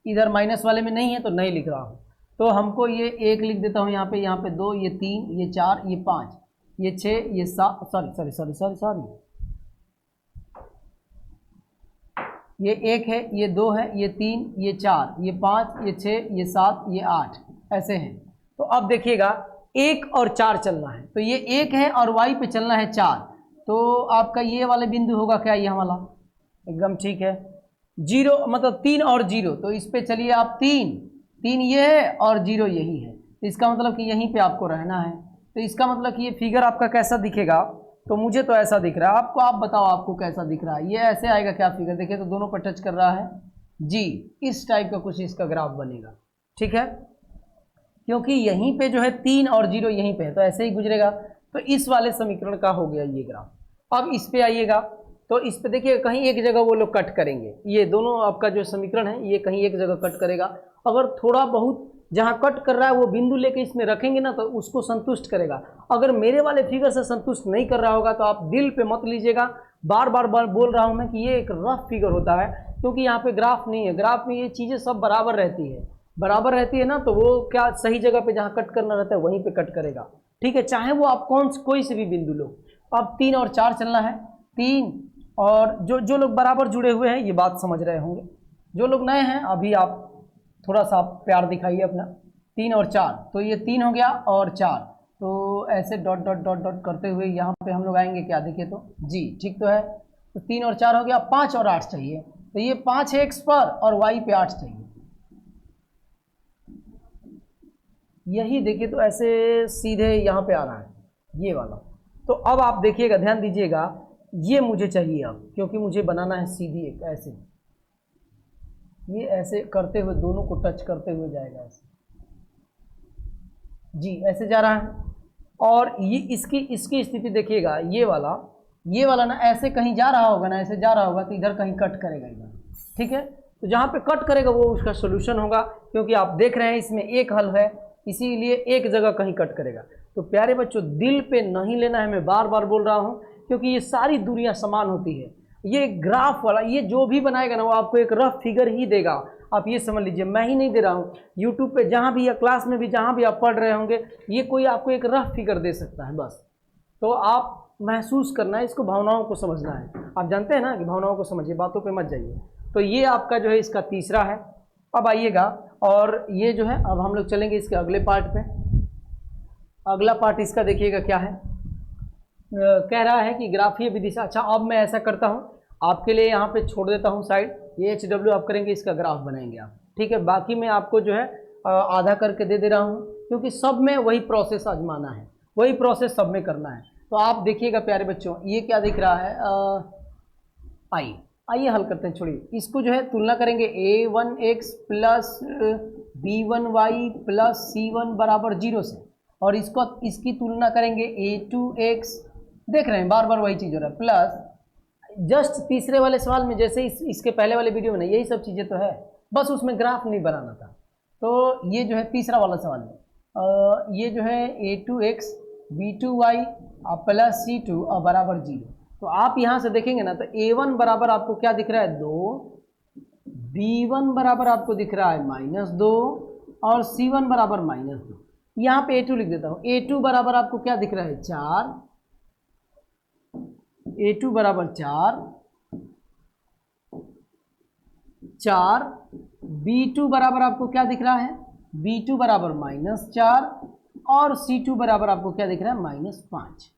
[SPEAKER 1] इधर माइनस वाले में नहीं है तो नहीं लिख रहा हूँ, तो हमको ये 1 लिख देता हूँ यहाँ पे 2, ये 3, ये 4, ये 5, ये 6, ये 7, सॉरी ये 1 है, ये 2 है, ये 3, ये 4, ये 5, ये 6, ये 7, ये 8, ऐसे हैं। तो अब देखिएगा 1 और 4 चलना है, तो ये 1 है और y पे चलना है 4, तो आपका ये वाला बिंदु होगा क्या, ये वाला, एकदम ठीक है। 0 मतलब 3 और 0, तो इस पे चलिए आप 3 ये है और 0 यही है, तो इसका मतलब कि यहीं पे आपको रहना है। तो इसका मतलब कि ये फिगर आपका कैसा दिखेगा, तो मुझे तो ऐसा दिख रहा है, आपको आप बताओ आपको कैसा दिख रहा है। ये ऐसे आएगा क्या फिगर, देखिए तो दोनों पर टच कर रहा है जी, इस टाइप का कुछ इसका ग्राफ बनेगा। ठीक है, क्योंकि यहीं पे जो है 3 और 0 यहीं पे है, तो ऐसे ही गुजरेगा। तो इस वाले समीकरण का हो गया ये ग्राफ। अब इस पे आइएगा, तो इस पे देखिए कहीं एक जगह वो लोग कट करेंगे, ये दोनों आपका जो समीकरण है ये कहीं एक जगह कट करेगा। अगर थोड़ा बहुत जहाँ कट कर रहा है वो बिंदु लेके इसमें रखेंगे ना तो उसको संतुष्ट करेगा। अगर मेरे वाले फिगर से संतुष्ट नहीं कर रहा होगा तो आप दिल पे मत लीजिएगा, बार बार बोल रहा हूँ मैं कि ये एक रफ फिगर होता है, क्योंकि यहाँ पे ग्राफ नहीं है, ग्राफ में ये चीज़ें सब बराबर रहती है ना, तो वो क्या सही जगह पे जहाँ कट करना रहता है वहीं पे कट करेगा। ठीक है, चाहे वो आप कोई से भी बिंदु लो। अब 3 और 4 चलना है, 3 और जो लोग बराबर जुड़े हुए हैं ये बात समझ रहे होंगे, जो लोग नए हैं अभी आप थोड़ा सा प्यार दिखाइए अपना। 3 और 4, तो ये 3 हो गया और 4, तो ऐसे डॉट डॉट डॉट डॉट करते हुए यहाँ पे हम लोग आएंगे क्या, देखिए तो जी ठीक तो है। तो 3 और 4 हो गया, 5 और 8 चाहिए, तो ये 5 है x पर और y पे 8 चाहिए, यही देखिए तो ऐसे सीधे यहाँ पे आ रहा है ये वाला। तो अब आप देखिएगा, ध्यान दीजिएगा, ये मुझे चाहिए अब, क्योंकि मुझे बनाना है सीधी एक ऐसे, ये ऐसे करते हुए दोनों को टच करते हुए जाएगा ऐसे जी, ऐसे जा रहा है। और ये इसकी स्थिति देखिएगा, ये वाला ना ऐसे कहीं जा रहा होगा ना, ऐसे जा रहा होगा तो इधर कहीं कट करेगा इधर। ठीक है, तो जहाँ पे कट करेगा वो उसका सोल्यूशन होगा, क्योंकि आप देख रहे हैं इसमें एक हल है, इसीलिए एक जगह कहीं कट करेगा। तो प्यारे बच्चों दिल पे नहीं लेना है, मैं बार बार बोल रहा हूँ, क्योंकि ये सारी दूरियाँ समान होती है। ये ग्राफ वाला ये जो भी बनाएगा ना वो आपको एक रफ फिगर ही देगा, आप ये समझ लीजिए, मैं ही नहीं दे रहा हूँ, यूट्यूब पे जहाँ भी या क्लास में भी जहाँ भी आप पढ़ रहे होंगे ये कोई आपको एक रफ फिगर दे सकता है बस। तो आप महसूस करना है इसको, भावनाओं को समझना है। आप जानते हैं ना कि भावनाओं को समझिए, बातों पे मत जाइए। तो ये आपका जो है इसका तीसरा है। अब आइएगा, और ये जो है अब हम लोग चलेंगे इसके अगले पार्ट पे। अगला पार्ट इसका देखिएगा क्या है, कह रहा है कि ग्राफीय विधि से। अच्छा, अब मैं ऐसा करता हूँ, आपके लिए यहाँ पे छोड़ देता हूँ साइड, ये HW आप करेंगे, इसका ग्राफ बनाएंगे आप, ठीक है। बाकी मैं आपको जो है आधा करके दे दे रहा हूँ, क्योंकि सब में वही प्रोसेस आजमाना है, वही प्रोसेस सब में करना है। तो आप देखिएगा प्यारे बच्चों, ये क्या दिख रहा है, आइए हल करते हैं। छोड़िए इसको, जो है तुलना करेंगे a1x plus b1y plus c1 बराबर 0 से, और इसकी तुलना करेंगे a2x, देख रहे हैं बार बार वही चीज़ हो रहा है, प्लस जस्ट तीसरे वाले सवाल में जैसे इसके पहले वाले वीडियो में यही सब चीज़ें तो है, बस उसमें ग्राफ नहीं बनाना था। तो ये जो है तीसरा वाला सवाल है, ये जो है a2x b2y प्लस c2 और बराबर 0। तो आप यहाँ से देखेंगे ना, तो a1 बराबर आपको क्या दिख रहा है 2, b1 बराबर आपको दिख रहा है -2 और c1 बराबर -2। यहाँ पे a2 लिख देता हूँ, a2 बराबर आपको क्या दिख रहा है 4, a2 बराबर 4, b2 बराबर आपको क्या दिख रहा है, b2 बराबर -4 और c2 बराबर आपको क्या दिख रहा है -5,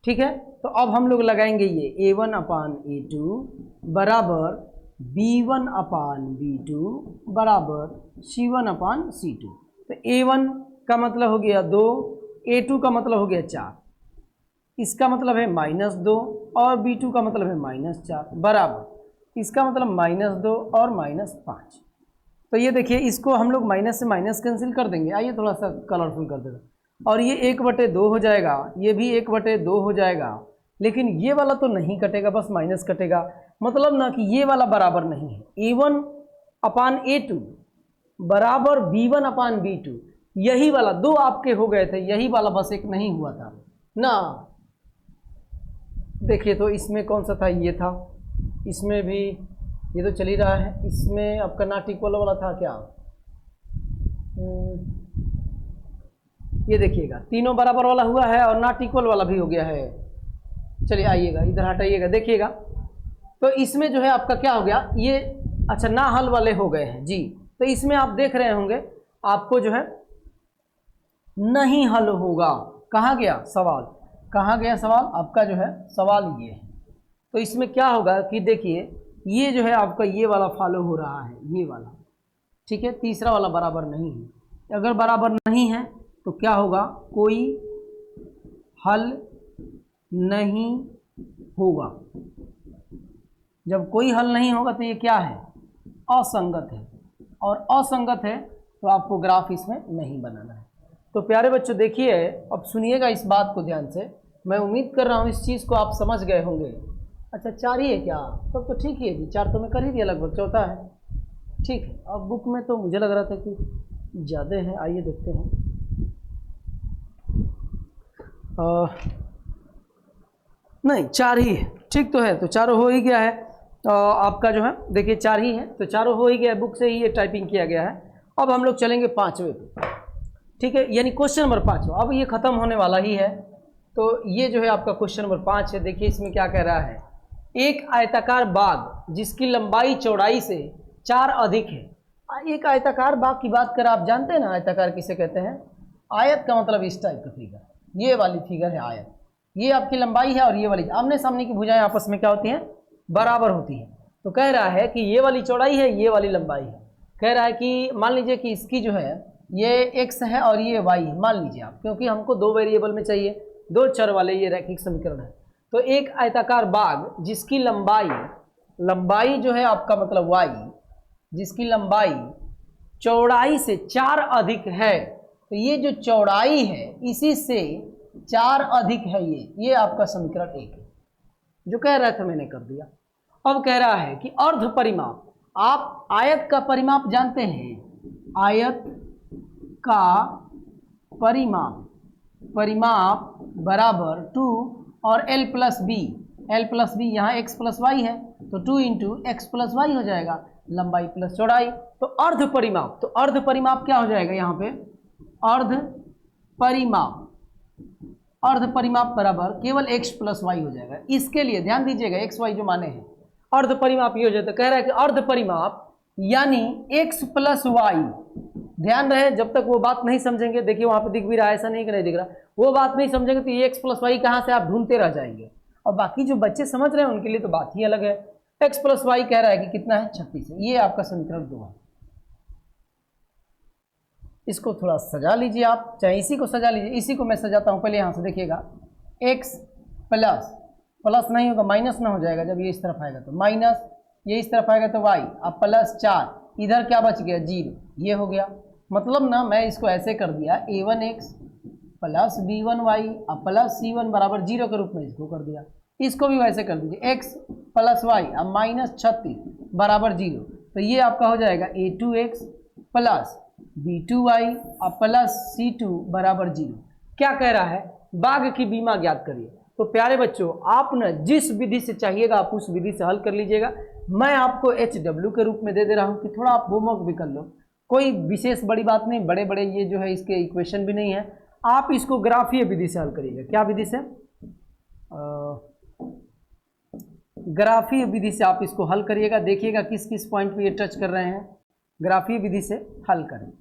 [SPEAKER 1] ठीक है। तो अब हम लोग लगाएंगे ये a1 अपान a2 बराबर b1 अपान b2 बराबर c1 अपान c2। तो a1 का मतलब हो गया 2, a2 का मतलब हो गया 4, इसका मतलब है -2 और b2 का मतलब है -4 बराबर इसका मतलब -2 और -5। तो ये देखिए, इसको हम लोग माइनस से माइनस कैंसिल कर देंगे। आइए थोड़ा सा कलरफुल कर देगा, और ये 1/2 हो जाएगा, ये भी 1/2 हो जाएगा, लेकिन ये वाला तो नहीं कटेगा, बस माइनस कटेगा, मतलब ना कि ये वाला बराबर नहीं है। a1 अपान a2 बराबर b1 अपान b2, यही वाला दो आपके हो गए थे, यही वाला बस एक नहीं हुआ था ना। देखिए तो इसमें कौन सा था, ये था, इसमें भी ये तो चल ही रहा है, इसमें आपका नॉट इक्वल वाला था क्या, ये देखिएगा तीनों बराबर वाला हुआ है और नॉट इक्वल वाला भी हो गया है। चलिए आइएगा इधर हटाइएगा, देखिएगा तो इसमें जो है आपका क्या हो गया, ये अच्छा ना हल वाले हो गए हैं जी। तो इसमें आप देख रहे होंगे आपको जो है नहीं हल होगा। कहाँ गया सवाल, कहाँ गया सवाल आपका, जो है सवाल ये है। तो इसमें क्या होगा कि देखिए, ये जो है आपका ये वाला फॉलो हो रहा है, ये वाला, ठीक है, तीसरा वाला बराबर नहीं है। अगर बराबर नहीं है तो क्या होगा, कोई हल नहीं होगा। जब कोई हल नहीं होगा तो ये क्या है, असंगत है, और असंगत है तो आपको ग्राफ इसमें नहीं बनाना है। तो प्यारे बच्चों देखिए, अब सुनिएगा इस बात को ध्यान से, मैं उम्मीद कर रहा हूँ इस चीज़ को आप समझ गए होंगे। अच्छा 4 ही है क्या, तब तो ठीक ही है जी, 4 तो मैं कर ही दिया लगभग, चौथा है, ठीक है। अब बुक में तो मुझे लग रहा था कि ज़्यादा है, आइए देखते हैं। नहीं 4 ही है, ठीक तो है, तो चारों हो ही गया है। आपका जो है देखिए 4 ही है, तो चारों हो ही गया है, बुक से ही ये टाइपिंग किया गया है। अब हम लोग चलेंगे 5वें पे, ठीक है, यानी क्वेश्चन नंबर 5। अब ये ख़त्म होने वाला ही है, तो ये जो है आपका क्वेश्चन नंबर 5 है। देखिए इसमें क्या कह रहा है, एक आयताकार बाग जिसकी लंबाई चौड़ाई से 4 अधिक है। एक आयताकार बाग की बात करें, आप जानते हैं ना आयताकार किसे कहते हैं, आयत का मतलब इस टाइप का फिगर, ये वाली फिगर है आयत, ये आपकी लंबाई है, और ये वाली आमने सामने की भुजाएं आपस में क्या होती हैं, बराबर होती हैं। तो कह रहा है कि ये वाली चौड़ाई है, ये वाली लंबाई है। कह रहा है कि मान लीजिए कि इसकी जो है ये x है और ये y है, मान लीजिए आप, क्योंकि हमको 2 वेरिएबल में चाहिए, 2 चर वाले ये रैखिक समीकरण है। तो एक आयताकार बाग जिसकी लंबाई जो है आपका मतलब y, जिसकी लंबाई चौड़ाई से 4 अधिक है, तो ये जो चौड़ाई है इसी से 4 अधिक है, ये आपका समीकरण 1 है। जो कह रहा था मैंने कर दिया। अब कह रहा है कि अर्ध परिमाप, आप आयत का परिमाप जानते हैं, आयत का परिमाप बराबर 2 और l प्लस बी, यहाँ x प्लस वाई है, तो 2 इंटू एक्स प्लस वाई हो जाएगा, लंबाई प्लस चौड़ाई। तो अर्ध परिमाप, तो अर्ध परिमाप क्या हो जाएगा यहाँ पे, अर्ध परिमाप बराबर केवल x प्लस वाई हो जाएगा। इसके लिए ध्यान दीजिएगा, x y जो माने हैं, अर्ध परिमाप ये हो जाता है। कह रहा है कि अर्ध परिमाप यानी x प्लस वाई, ध्यान रहे जब तक वो बात नहीं समझेंगे। देखिए वहां पे दिख भी रहा है, ऐसा नहीं कि नहीं दिख रहा, वो बात नहीं समझेंगे तो ये एक्स प्लस वाई कहाँ से आप ढूंढते रह जाएंगे। और बाकी जो बच्चे समझ रहे हैं उनके लिए तो बात ही अलग है। एक्स प्लस वाई कह रहा है कि कितना है 36 है, ये आपका समीकरण 2 है। इसको थोड़ा सजा लीजिए आप, चाहे इसी को सजा लीजिए, इसी को मैं सजाता हूँ पहले यहाँ से देखिएगा। एक्स प्लस प्लस नहीं होगा माइनस ना हो जाएगा, जब ये इस तरफ आएगा तो माइनस, ये इस तरफ आएगा तो वाई, अब प्लस 4, इधर क्या बच गया 0, ये हो गया। मतलब ना मैं इसको ऐसे कर दिया a1x प्लस b1y अब प्लस c1 बराबर 0 के रूप में इसको कर दिया। इसको भी वैसे कर दीजिए x प्लस वाई अब माइनस 36 बराबर 0, तो ये आपका हो जाएगा a2x प्लस b2y अब प्लस c2 बराबर 0। क्या कह रहा है, बाघ की बीमा ज्ञात करिए। तो प्यारे बच्चों आप न जिस विधि से चाहिएगा आप उस विधि से हल कर लीजिएगा। मैं आपको HW के रूप में दे रहा हूँ कि थोड़ा आप होमवर्क भी कर लो, कोई विशेष बड़ी बात नहीं, बड़े बड़े ये जो है इसके इक्वेशन भी नहीं है। आप इसको ग्राफीय विधि से हल करिएगा। क्या विधि से? ग्राफीय विधि से आप इसको हल करिएगा। देखिएगा किस किस पॉइंट पे ये टच कर रहे हैं। ग्राफीय विधि से हल करें,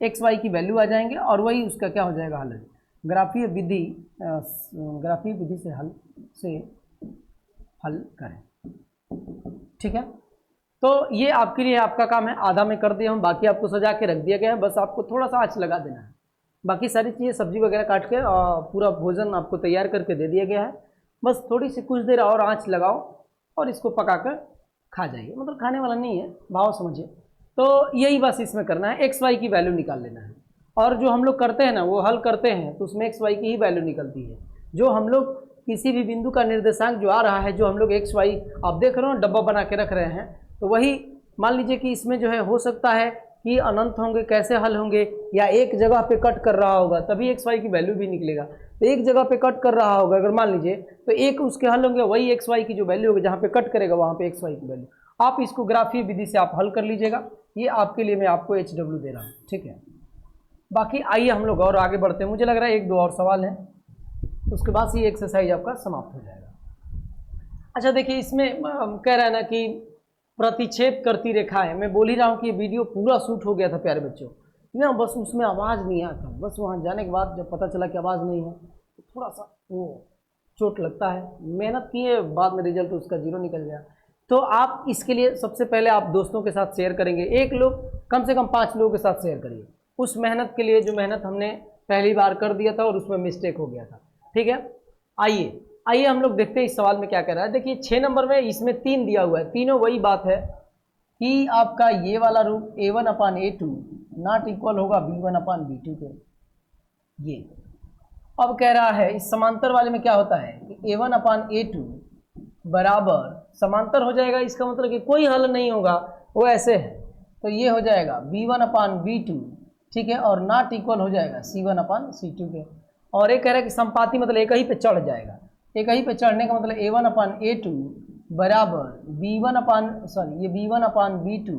[SPEAKER 1] एक्स वाई की वैल्यू आ जाएंगे और वही उसका क्या हो जाएगा हल। ग्राफीय विधि से हल करें, ठीक है। तो ये आपके लिए आपका काम है, आधा में कर दिया हूँ, बाकी आपको सजा के रख दिया गया है, बस आपको थोड़ा सा आँच लगा देना है। बाकी सारी चीज़ें सब्जी वगैरह काट के पूरा भोजन आपको तैयार करके दे दिया गया है। बस थोड़ी सी कुछ देर और आँच लगाओ और इसको पका कर खा जाइए। मतलब खाने वाला नहीं है, भाव समझिए। तो यही बस इसमें करना है, एक्स वाई की वैल्यू निकाल लेना है। और जो हम लोग करते हैं ना वो हल करते हैं तो उसमें एक्स वाई की ही वैल्यू निकलती है। जो हम लोग किसी भी बिंदु का निर्देशांक जो आ रहा है, जो हम लोग एक्स वाई आप देख रहे हो डब्बा बना के रख रहे हैं, तो वही मान लीजिए कि इसमें जो है हो सकता है कि अनंत होंगे, कैसे हल होंगे, या एक जगह पे कट कर रहा होगा तभी एक्स वाई की वैल्यू भी निकलेगा। तो एक जगह पे कट कर रहा होगा अगर मान लीजिए तो एक उसके हल होंगे, वही एक्स वाई की जो वैल्यू होगी जहाँ पे कट करेगा वहाँ पे एक्स वाई की वैल्यू। आप इसको ग्राफीय विधि से आप हल कर लीजिएगा। ये आपके लिए मैं आपको HW दे रहा हूँ, ठीक है। बाकी आइए हम लोग और आगे बढ़ते हैं। मुझे लग रहा है एक दो और सवाल है, उसके बाद ये एक्सरसाइज आपका समाप्त हो जाएगा। अच्छा देखिए, इसमें कह रहा है ना कि प्रतिच्छेद करती रेखा है। मैं बोल ही रहा हूँ कि ये वीडियो पूरा शूट हो गया था प्यारे बच्चों ना, बस उसमें आवाज़ नहीं आता। बस वहाँ जाने के बाद जब पता चला कि आवाज़ नहीं है तो थोड़ा सा वो चोट लगता है। मेहनत किए, बाद में रिजल्ट उसका 0 निकल गया। तो आप इसके लिए सबसे पहले आप दोस्तों के साथ शेयर करेंगे, एक लोग कम से कम 5 लोगों के साथ शेयर करिए उस मेहनत के लिए जो मेहनत हमने पहली बार कर दिया था और उसमें मिस्टेक हो गया था, ठीक है। आइए हम लोग देखते हैं इस सवाल में क्या कह रहा है। देखिए 6 नंबर में इसमें 3 दिया हुआ है, तीनों वही बात है कि आपका ये वाला रूप a1/a2 नॉट इक्वल होगा b1/b2 के। ये अब कह रहा है इस समांतर वाले में क्या होता है कि a1/a2 बराबर समांतर हो जाएगा, इसका मतलब कि कोई हल नहीं होगा, वो ऐसे है। तो ये हो जाएगा b1/b2, ठीक है, और नॉट इक्वल हो जाएगा c1/c2 के। और ये कह रहा है कि संपाती मतलब एक ही पे चढ़ जाएगा। एक ही पे चढ़ने का मतलब a1/a2 बराबर ये b1/b2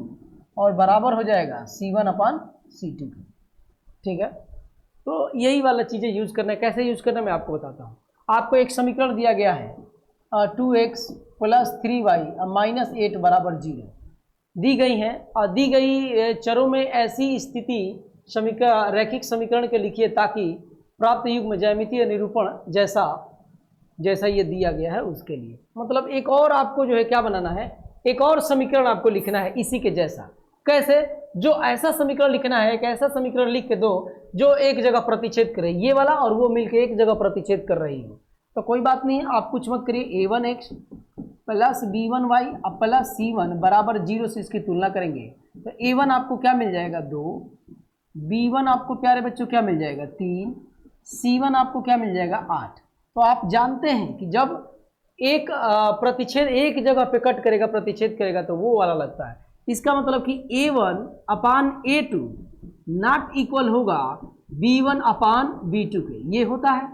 [SPEAKER 1] और बराबर हो जाएगा c1/c2 के, ठीक है। तो यही वाला चीज़ें यूज़ करना है। कैसे यूज़ करना है मैं आपको बताता हूँ। आपको एक समीकरण दिया गया है 2x प्लस 3y माइनस 8 बराबर 0 दी गई हैं, और दी गई चरों में ऐसी स्थिति रैखिक समीकरण के लिखिए ताकि प्राप्त युग्म ज्यामितीय निरूपण जैसा ये दिया गया है उसके लिए। मतलब एक और आपको जो है क्या बनाना है, एक और समीकरण आपको लिखना है इसी के जैसा। कैसे? जो ऐसा समीकरण लिखना है, एक ऐसा समीकरण लिख के दो जो एक जगह प्रतिच्छेद करे, ये वाला और वो मिलके एक जगह प्रतिच्छेद कर रही हो। तो कोई बात नहीं है, आप कुछ मत करिए। a1x प्लस b1y अब प्लस c1 बराबर 0 से इसकी तुलना करेंगे तो a1 आपको क्या मिल जाएगा 2, b1 आपको प्यारे बच्चों क्या मिल जाएगा 3, c1 आपको क्या मिल जाएगा 8। तो आप जानते हैं कि जब एक प्रतिच्छेद एक जगह पे कट करेगा, प्रतिच्छेद करेगा तो वो वाला लगता है। इसका मतलब कि a1/a2 नॉट इक्वल होगा b1/b2 के। ये होता है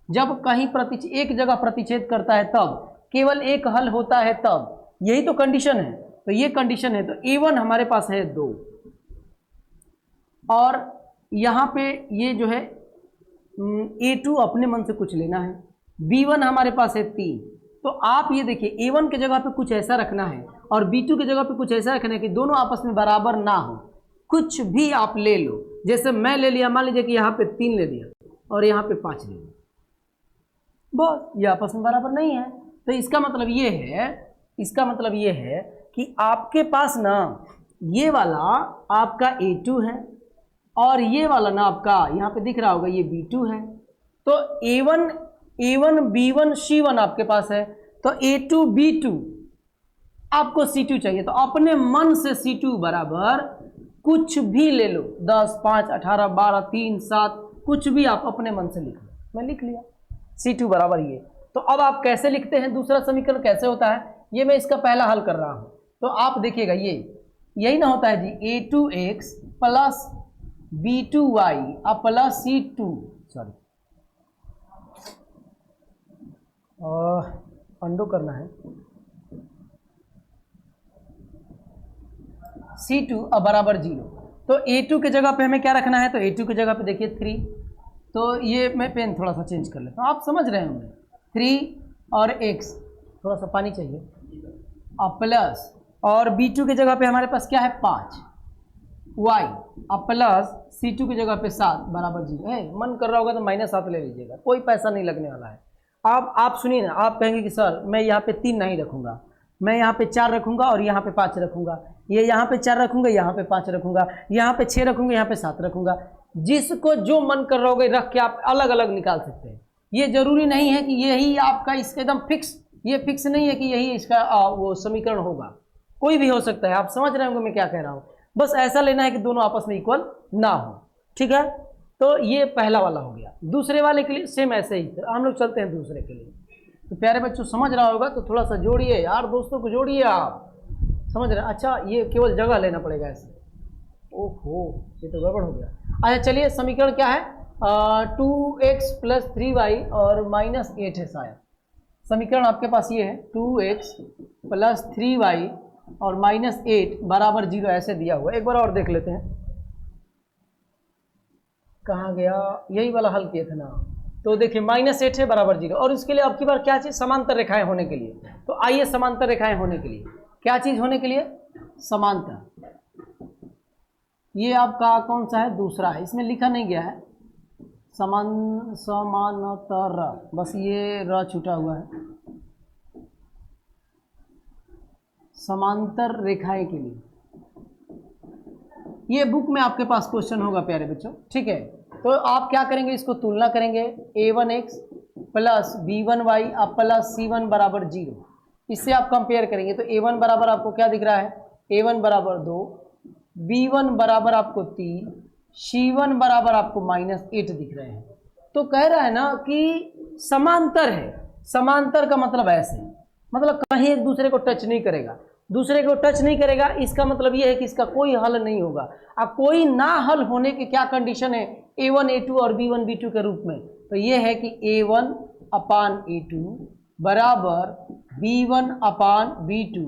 [SPEAKER 1] जब कहीं एक जगह प्रतिच्छेद करता है तब, केवल एक हल होता है तब, यही तो कंडीशन है। तो ये कंडीशन है, तो a1 हमारे पास है 2 और यहाँ पे ये जो है a2 अपने मन से कुछ लेना है, b1 हमारे पास है 3। तो आप ये देखिए a1 के जगह पे कुछ ऐसा रखना है और b2 के जगह पे कुछ ऐसा रखना है कि दोनों आपस में बराबर ना हो। कुछ भी आप ले लो, जैसे मैं ले लिया, मान लीजिए कि यहाँ पे 3 ले लिया और यहाँ पे 5 ले लो, बस ये आपस में बराबर नहीं है। तो इसका मतलब ये है कि आपके पास ना ये वाला आपका A2 है और ये वाला ना आपका यहाँ पे दिख रहा होगा ये B2 है। तो A1 B1 C1 आपके पास है, तो A2 B2 आपको C2 चाहिए। तो अपने मन से C2 बराबर कुछ भी ले लो, 10 5 18 12 3 7 कुछ भी आप अपने मन से लिख लो। मैं लिख लिया C2 बराबर ये। तो अब आप कैसे लिखते हैं दूसरा समीकरण कैसे होता है, ये मैं इसका पहला हल कर रहा हूं। तो आप देखिएगा यही ना होता है जी, A2x प्लस B2y अब प्लस C2 अंडो करना है C2 अब बराबर 0। तो A2 के जगह पे हमें क्या रखना है, तो A2 की जगह पे देखिए 3। तो ये मैं पेन थोड़ा सा चेंज कर लेता हूँ, आप समझ रहे होंगे। 3 और x थोड़ा सा पानी चाहिए अब प्लस, और B2 की जगह पे हमारे पास क्या है 5 y अब प्लस C2 की जगह पे 7 बराबर 0 है। मन कर रहा होगा तो -7 ले लीजिएगा, कोई पैसा नहीं लगने वाला है। अब आप सुनिए ना, आप कहेंगे कि सर मैं यहाँ पे 3 नहीं रखूँगा, मैं यहाँ पे 4 रखूँगा और यहाँ पे 5 रखूँगा, ये यहाँ पे 4 रखूँगा यहाँ पे 5 रखूँगा, यहाँ पे 6 रखूँगा यहाँ पे 7 रखूँगा। जिसको जो मन कर रहा होगा रख के आप अलग अलग निकाल सकते हैं। ये जरूरी नहीं है कि यही आपका इसका एकदम फिक्स, ये फिक्स नहीं है कि यही इसका वो समीकरण होगा, कोई भी हो सकता है। आप समझ रहे होंगे मैं क्या कह रहा हूँ, बस ऐसा लेना है कि दोनों आपस में इक्वल ना हो, ठीक है। तो ये पहला वाला हो गया। दूसरे वाले के लिए सेम ऐसे ही हम लोग चलते हैं दूसरे के लिए। तो प्यारे बच्चों समझ रहा होगा तो थोड़ा सा जोड़िए यार, दोस्तों को जोड़िए, आप समझ रहे हैं। अच्छा ये केवल जगह लेना पड़ेगा ऐसे, ओहो ये तो गड़बड़ हो गया। अच्छा चलिए समीकरण क्या है, 2x प्लस 3y और -8 है शायद। समीकरण आपके पास ये है 2x प्लस 3y और -8 बराबर 0 ऐसे दिया हुआ। एक बार और देख लेते हैं, कहाँ गया, यही वाला हल किए थे ना। तो देखिए -8 है बराबर 0, और इसके लिए अब की बार क्या चीज़, समांतर रेखाएं होने के लिए। तो आइए समांतर रेखाएं होने के लिए क्या चीज़ होने के लिए, समांतर। ये आपका कौन सा है, दूसरा है, इसमें लिखा नहीं गया है समांतर, बस ये र छूटा हुआ है। समांतर रेखाएं के लिए ये बुक में आपके पास क्वेश्चन होगा प्यारे बच्चों, ठीक है। तो आप क्या करेंगे, इसको तुलना करेंगे, a1x प्लस b1y अब प्लस c1 बराबर 0, इससे आप कंपेयर करेंगे। तो a1 बराबर आपको क्या दिख रहा है, a1 बराबर 2, b1 बराबर आपको 3, c1 बराबर आपको -8 दिख रहे हैं। तो कह रहा है ना कि समांतर है। समांतर का मतलब ऐसे, मतलब कहीं एक दूसरे को टच नहीं करेगा, दूसरे को टच नहीं करेगा, इसका मतलब ये है कि इसका कोई हल नहीं होगा। अब कोई ना हल होने की क्या कंडीशन है, a1 a2 और b1 b2 के रूप में। तो ये है कि a1 अपान a2 बराबर b1 अपान b2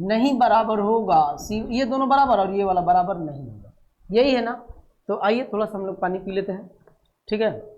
[SPEAKER 1] नहीं बराबर होगा c, ये दोनों बराबर और ये वाला बराबर नहीं होगा, यही है ना। तो आइए थोड़ा सा हम लोग पानी पी लेते हैं, ठीक है।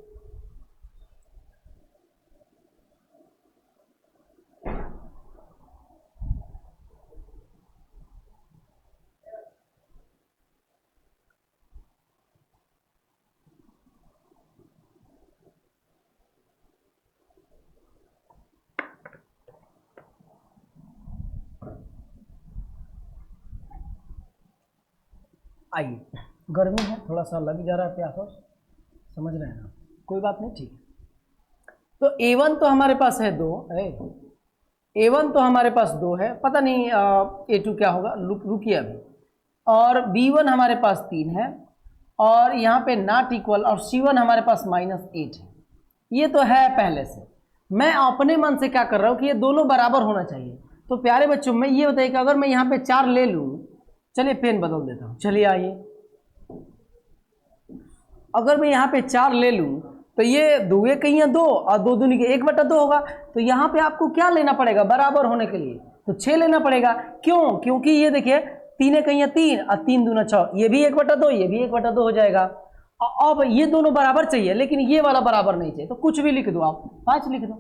[SPEAKER 1] आइए, गर्मी है, थोड़ा सा लग जा रहा है प्यास, समझ रहे हैं ना, कोई बात नहीं, ठीक है। तो a1 तो हमारे पास है 2 है, a1 तो हमारे पास 2 है, पता नहीं a2 क्या होगा, रुकिए अभी। और b1 हमारे पास 3 है, और यहाँ पे नॉट इक्वल, और c1 हमारे पास -8 है। ये तो है पहले से। मैं अपने मन से क्या कर रहा हूँ कि ये दोनों बराबर होना चाहिए। तो प्यारे बच्चों मैं ये बताइए कि अगर मैं यहाँ पे 4 ले लूँ, चलिए पेन बदल देता हूँ, चलिए आइए, अगर मैं यहाँ पे 4 ले लूँ तो ये 2 कहीं 2 और 2 दूनी के 1/2 होगा। तो यहाँ पे आपको क्या लेना पड़ेगा बराबर होने के लिए, तो 6 लेना पड़ेगा। क्यों, क्योंकि ये देखिए 3 कहीं 3 और 3 दूना 6, ये भी 1/2 ये भी 1/2 हो जाएगा। अब ये दोनों बराबर चाहिए, लेकिन ये वाला बराबर नहीं चाहिए। तो कुछ भी लिख दो, आप 5 लिख दो,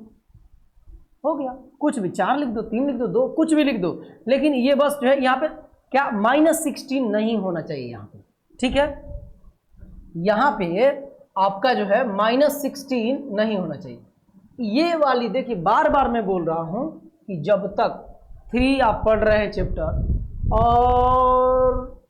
[SPEAKER 1] हो गया, कुछ भी 4 लिख दो, 3 लिख दो, 2 कुछ भी लिख दो, लेकिन ये बस जो है यहाँ पे क्या -16 नहीं होना चाहिए यहाँ पे, ठीक है। यहाँ पे आपका जो है -16 नहीं होना चाहिए। ये वाली देखिए, बार बार मैं बोल रहा हूं कि जब तक 3 आप पढ़ रहे हैं चैप्टर और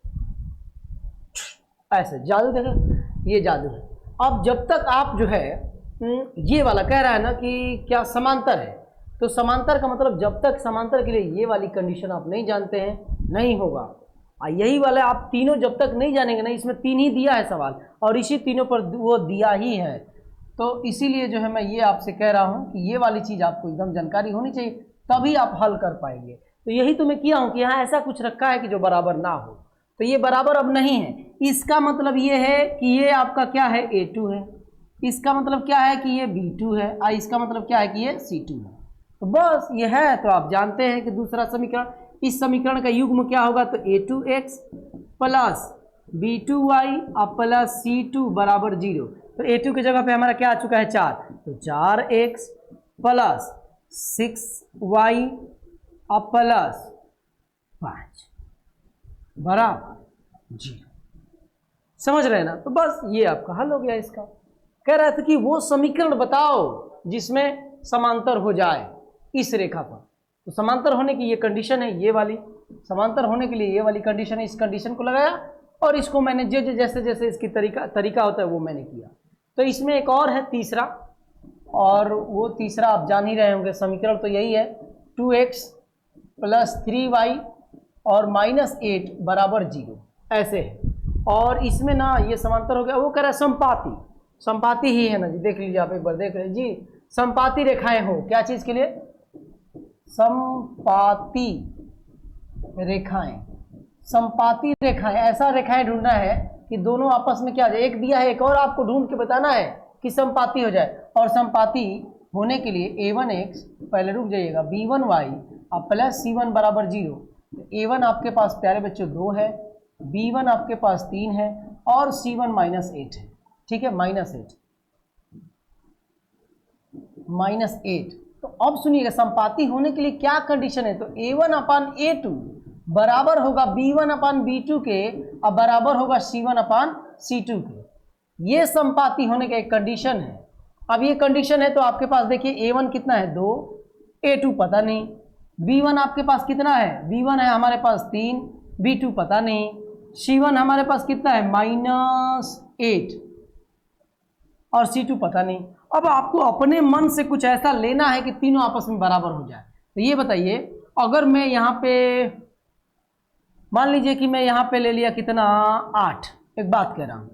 [SPEAKER 1] ऐसे जादू देखें, ये जादू है। अब जब तक आप जो है ये वाला कह रहा है ना कि क्या समांतर है, तो समांतर का मतलब जब तक समांतर के लिए ये वाली कंडीशन आप नहीं जानते हैं नहीं होगा। यही वाला आप तीनों जब तक नहीं जानेंगे ना, इसमें 3 ही दिया है सवाल और इसी तीनों पर वो दिया ही है, तो इसीलिए जो है मैं ये आपसे कह रहा हूँ कि ये वाली चीज़ आपको एकदम जानकारी होनी चाहिए, तभी आप हल कर पाएंगे। तो यही तो मैं किया हूँ कि यहाँ ऐसा कुछ रखा है कि जो बराबर ना हो, तो ये बराबर अब नहीं है। इसका मतलब ये है कि ये आपका क्या है, A2 है। इसका मतलब क्या है कि ये B2 है और इसका मतलब क्या है कि ये C2 है। तो बस ये है, तो आप जानते हैं कि दूसरा समीकरण, इस समीकरण का युग्म क्या होगा, तो A2x plus B2y plus C2 बराबर 0। तो A2 की जगह पे हमारा क्या आ चुका है, 4, तो 4x प्लस 6y प्लस 5 बराबर 0। समझ रहे हैं ना। तो बस ये आपका हल हो गया। इसका कह रहा था कि वो समीकरण बताओ जिसमें समांतर हो जाए इस रेखा पर। तो समांतर होने की ये कंडीशन है, ये वाली समांतर होने के लिए ये वाली कंडीशन है। इस कंडीशन को लगाया और इसको मैंने जैसे जैसे इसकी तरीका होता है वो मैंने किया। तो इसमें एक और है तीसरा, और वो तीसरा आप जान ही रहे होंगे। समीकरण तो यही है, 2x प्लस 3y और -8 बराबर 0, ऐसे है। और इसमें ना ये समांतर हो गया, वो कह रहा है संपाती, संपाती ही है ना जी। देख लीजिए आप एक बार, देख लीजिए जी, संपाती रेखाएं हो, क्या चीज के लिए, संपाती रेखाएं। संपाती रेखाएं, ऐसा रेखाएं ढूंढना है कि दोनों आपस में क्या हो जाए। एक दिया है, एक और आपको ढूंढ के बताना है कि संपाती हो जाए। और संपाती होने के लिए A1x, पहले रुक जाइएगा, B1y प्लस C1 बराबर 0। A1 आपके पास प्यारे बच्चों 2 है, B1 आपके पास 3 है और C1 -8 है। ठीक है, -8। तो अब सुनिएगा, संपाती होने के लिए क्या कंडीशन है, तो A1/A2 बराबर होगा B1/B2 के और बराबर होगा C1/C2 के। ये संपाती होने का एक कंडीशन है। अब ये कंडीशन है तो आपके पास देखिए A1 कितना है, 2, A2 पता नहीं, B1 आपके पास कितना है, B1 है हमारे पास 3, B2 पता नहीं, C1 हमारे पास कितना है -8 और C2 पता नहीं। अब आपको अपने मन से कुछ ऐसा लेना है कि तीनों आपस में बराबर हो जाए। तो ये बताइए, अगर मैं यहाँ पे मान लीजिए कि मैं यहाँ पे ले लिया कितना, 8, एक बात कह रहा हूँ,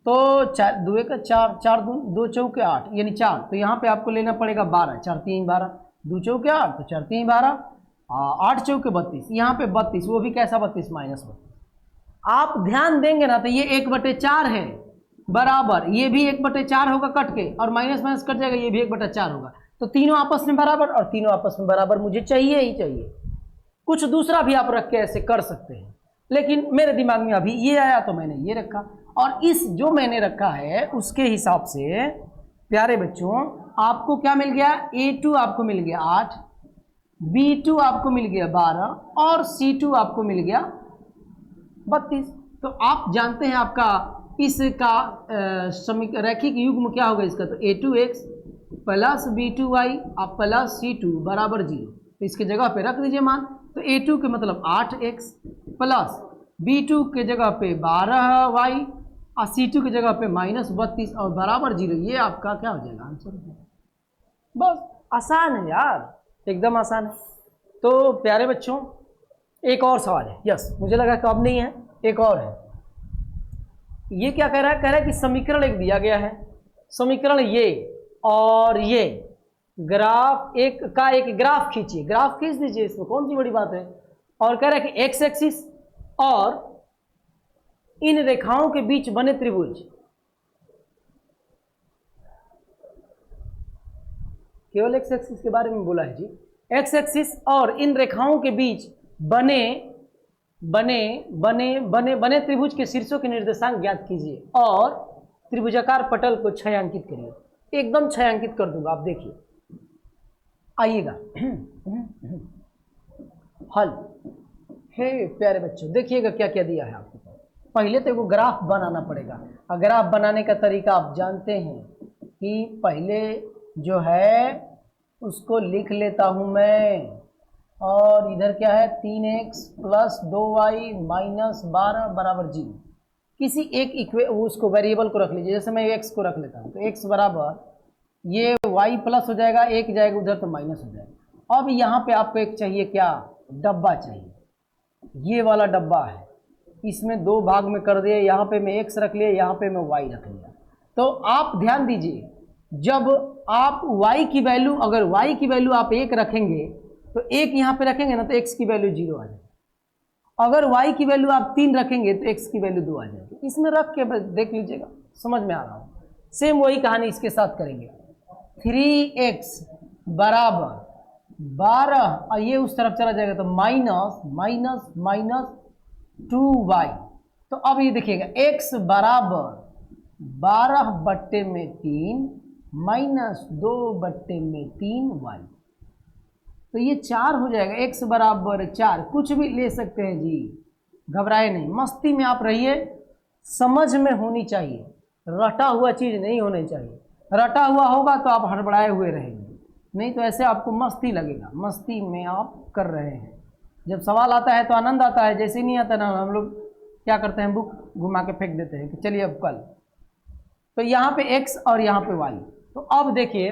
[SPEAKER 1] तो 4 2 का 4, 4 2 चौके 8 यानी 4, तो यहाँ पे आपको लेना पड़ेगा 12, 4 3 12, 2 चौके 8 तो 4 3 12, 8 चौके 32, यहाँ पे 32, वो भी कैसा 32, -32। आप ध्यान देंगे ना तो ये 1/4 है बराबर, ये भी 1/4 होगा कट के, और माइनस माइनस कट जाएगा, ये भी 1/4 होगा। तो तीनों आपस में बराबर, और तीनों आपस में बराबर मुझे चाहिए ही चाहिए। कुछ दूसरा भी आप रख के ऐसे कर सकते हैं, लेकिन मेरे दिमाग में अभी ये आया तो मैंने ये रखा। और इस जो मैंने रखा है उसके हिसाब से प्यारे बच्चों आपको क्या मिल गया, A2 आपको मिल गया 8, B2 आपको मिल गया 12 और C2 आपको मिल गया 32। तो आप जानते हैं आपका इसका रैखिक युग्म क्या होगा इसका, तो A2x plus B2y plus C2 बराबर 0। तो इसके जगह पे रख दीजिए मान, तो A2 के मतलब 8x प्लस B2 के जगह पे 12y और C2 की जगह पे -32 और बराबर 0। ये आपका क्या हो जाएगा आंसर। बस आसान है यार, एकदम आसान है। तो प्यारे बच्चों एक और सवाल है, यस मुझे लगा कि अब नहीं है, एक और है। ये क्या कह रहा है, कह रहा है कि समीकरण एक दिया गया है, समीकरण ये और ये ग्राफ एक का एक ग्राफ खींचिए, ग्राफ खींच दीजिए, इसमें कौन सी बड़ी बात है। और कह रहा है कि एक्स एक्सिस और इन रेखाओं के बीच बने त्रिभुज, केवल एक्स एक्सिस के बारे में बोला है जी, एक्स एक्सिस और इन रेखाओं के बीच बने बने बने बने बने त्रिभुज के शीर्षों के निर्देशांक ज्ञात कीजिए और त्रिभुजाकार पटल को छायांकित करिए। एकदम छायांकित कर दूंगा, आप देखिए आइएगा। हल हे प्यारे बच्चों देखिएगा क्या क्या दिया है आपके पास। पहले तो एक ग्राफ बनाना पड़ेगा। और ग्राफ बनाने का तरीका आप जानते हैं कि पहले जो है उसको लिख लेता हूँ मैं, और इधर क्या है 3x प्लस 2y माइनस 12 बराबर 0। किसी एक उसको वेरिएबल को रख लीजिए, जैसे मैं x को रख लेता हूँ, तो x बराबर ये y प्लस हो जाएगा, एक जाएगा उधर तो माइनस हो जाएगा। अब यहाँ पे आपको एक चाहिए क्या, डब्बा चाहिए। ये वाला डब्बा है, इसमें दो भाग में कर दिए, यहाँ पे मैं x रख लिया, यहाँ पे मैं y रख लिया। तो आप ध्यान दीजिए, जब आप y की वैल्यू, अगर y की वैल्यू आप 1 रखेंगे तो 1 यहाँ पे रखेंगे ना, तो x की वैल्यू 0 आ जाएगी। अगर y की वैल्यू आप 3 रखेंगे तो x की वैल्यू 2 आ जाएगी। इसमें रख के देख लीजिएगा, समझ में आ रहा हो। सेम वही कहानी इसके साथ करेंगे। 3x बराबर 12 और ये उस तरफ चला जाएगा तो माइनस माइनस माइनस 2y। तो अब ये देखिएगा x बराबर 12/3 माइनस 2/3y, तो ये 4 हो जाएगा। x बराबर 4, कुछ भी ले सकते हैं जी, घबराए नहीं, मस्ती में आप रहिए, समझ में होनी चाहिए, रटा हुआ चीज़ नहीं होनी चाहिए। रटा हुआ होगा तो आप हड़बड़ाए हुए रहेंगे, नहीं तो ऐसे आपको मस्ती लगेगा, मस्ती में आप कर रहे हैं। जब सवाल आता है तो आनंद आता है, जैसे नहीं आता ना हम लोग क्या करते हैं, बुक घुमा के फेंक देते हैं कि चलिए अब कल। तो यहाँ पे x और यहाँ पे y। तो अब देखिए,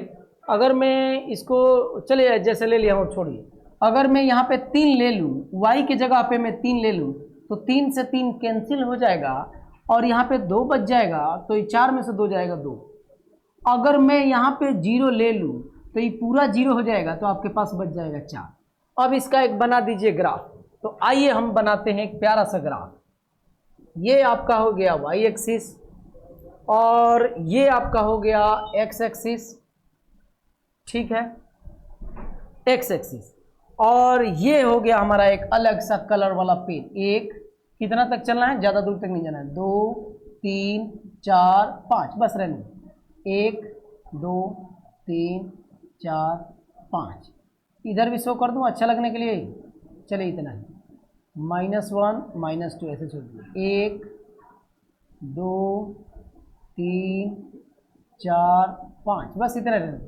[SPEAKER 1] अगर मैं इसको चलिए जैसे ले लिया हूँ, छोड़िए, अगर मैं यहाँ पे 3 ले लूँ, y की जगह पे मैं 3 ले लूँ तो 3 से 3 कैंसिल हो जाएगा और यहाँ पे 2 बच जाएगा, तो ये 4 में से 2 जाएगा 2। अगर मैं यहाँ पे 0 ले लूँ तो ये पूरा 0 हो जाएगा, तो आपके पास बच जाएगा 4। अब इसका एक बना दीजिए ग्राफ। तो आइए हम बनाते हैं एक प्यारा सा ग्राफ। ये आपका हो गया y एक्सिस और ये आपका हो गया x एक्सिस, ठीक है, x एक्सिस, और ये हो गया हमारा एक अलग सा कलर वाला पेन। एक कितना तक चलना है, ज़्यादा दूर तक नहीं जाना है, 2 3 4 5 बस रहने, 1 2 3 4 5। इधर भी शो कर दूँ अच्छा लगने के लिए, चलिए इतना ही, -1 -2 ऐसे छोड़ दिए, 1 2 3 4 5 बस इतना रहने।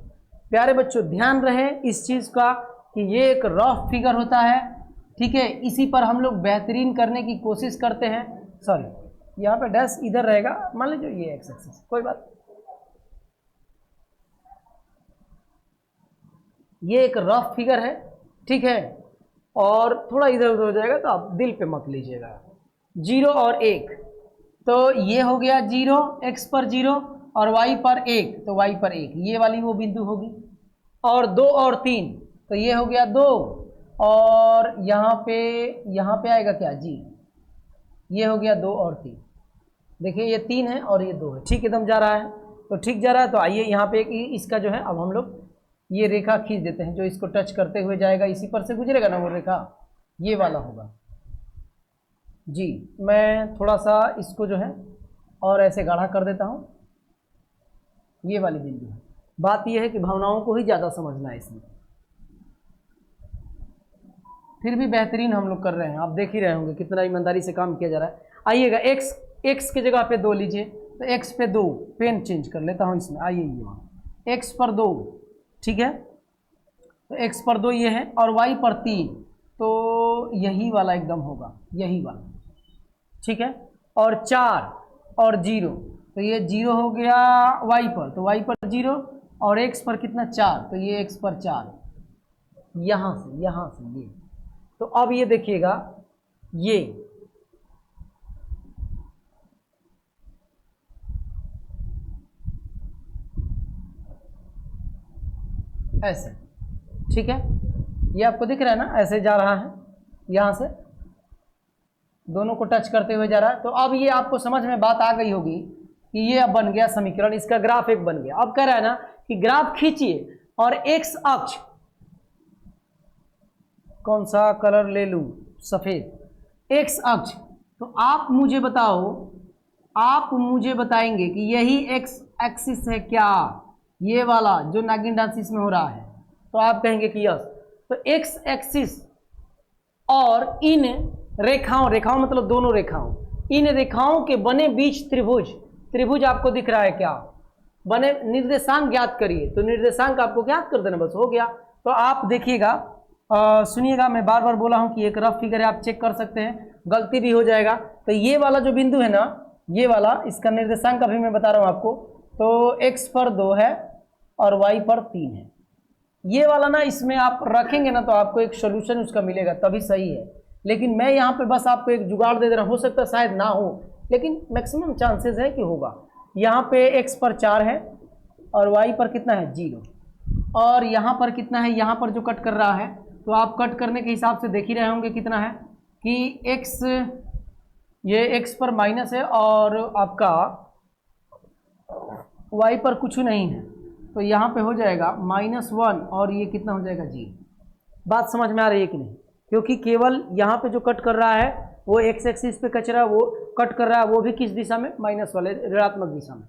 [SPEAKER 1] प्यारे बच्चों ध्यान रहे इस चीज़ का कि ये एक रफ फिगर होता है, ठीक है, इसी पर हम लोग बेहतरीन करने की कोशिश करते हैं। सॉरी, यहाँ पे डैश इधर रहेगा, मान लीजिए ये एक्स एक्सिस, कोई बात, ये एक रफ फिगर है, ठीक है, और थोड़ा इधर उधर हो जाएगा तो आप दिल पे मत लीजिएगा। 0 और 1, तो ये हो गया 0, x पर 0 और y पर 1, तो y पर 1, ये वाली वो बिंदु होगी। और 2 और 3, तो ये हो गया 2, और यहाँ पे आएगा क्या जी, ये हो गया 2 और 3। देखिए ये 3 है और ये 2 है, ठीक एकदम जा रहा है, तो ठीक जा रहा है। तो आइए यहाँ पे इसका जो है अब हम लोग ये रेखा खींच देते हैं, जो इसको टच करते हुए जाएगा, इसी पर से गुजरेगा ना वो रेखा, ये वाला होगा जी। मैं थोड़ा सा इसको जो है और ऐसे गाढ़ा कर देता हूँ, ये वाली बिंदु है। बात यह है कि भावनाओं को ही ज़्यादा समझना है इसमें, फिर भी बेहतरीन हम लोग कर रहे हैं, आप देख ही रहे होंगे कितना ईमानदारी से काम किया जा रहा है। आइएगा x की जगह पे 2 लीजिए, तो x पे 2, पेन चेंज कर लेता हूँ इसमें, आइए ये वहाँ x पर 2, ठीक है, तो x पर 2 ये है, और y पर 3, तो यही वाला एकदम होगा, यही वाला, ठीक है, और 4 और 0, तो ये 0 हो गया y पर, तो y पर 0, और x पर कितना 4, तो ये x पर 4, यहाँ से ये। तो अब ये देखिएगा, ये ऐसे, ठीक है, ये आपको दिख रहा है ना, ऐसे जा रहा है, यहाँ से दोनों को टच करते हुए जा रहा है। तो अब ये आपको समझ में बात आ गई होगी कि ये अब बन गया समीकरण, इसका ग्राफ एक बन गया। अब कह रहा है ना कि ग्राफ खींचिए और एक्स अक्ष, कौन सा कलर ले लूं, सफेद, एक्स अक्ष, तो आप मुझे बताओ, आप मुझे बताएंगे कि यही एक्स एक्सिस है क्या, ये वाला जो नागिन डांसिस में हो रहा है, तो आप कहेंगे कि यस। तो एक्स एक्सिस और इन रेखाओं मतलब दोनों रेखाओं इन रेखाओं के बने बीच त्रिभुज, त्रिभुज आपको दिख रहा है क्या, बने निर्देशांक ज्ञात करिए, तो निर्देशांक आपको ज्ञात कर देना, बस हो गया। तो आप देखिएगा, सुनिएगा, मैं बार बार बोला हूं कि एक रफ फिगर है, आप चेक कर सकते हैं, गलती भी हो जाएगा। तो ये वाला जो बिंदु है ना, ये वाला, इसका निर्देशांक अभी मैं बता रहा हूं आपको, तो x पर 2 है और y पर 3 है। ये वाला ना, इसमें आप रखेंगे ना तो आपको एक सोल्यूशन उसका मिलेगा, तभी सही है। लेकिन मैं यहाँ पे बस आपको एक जुगाड़ दे दे रहा हूँ, हो सकता है शायद ना हो, लेकिन मैक्सिमम चांसेस है कि होगा। यहाँ पे x पर 4 है और y पर कितना है 0, और यहाँ पर कितना है, यहाँ पर जो कट कर रहा है, तो आप कट करने के हिसाब से देख ही रहे होंगे कितना है कि x, ये x पर माइनस है और आपका y पर कुछ नहीं है, तो यहाँ पे हो जाएगा -1 और ये कितना हो जाएगा 0। बात समझ में आ रही है कि नहीं? क्योंकि केवल यहाँ पे जो कट कर रहा है वो x एक्सिस पे कच रहा है, वो कट कर रहा है, वो भी किस दिशा में, माइनस वाले ऋणात्मक दिशा में,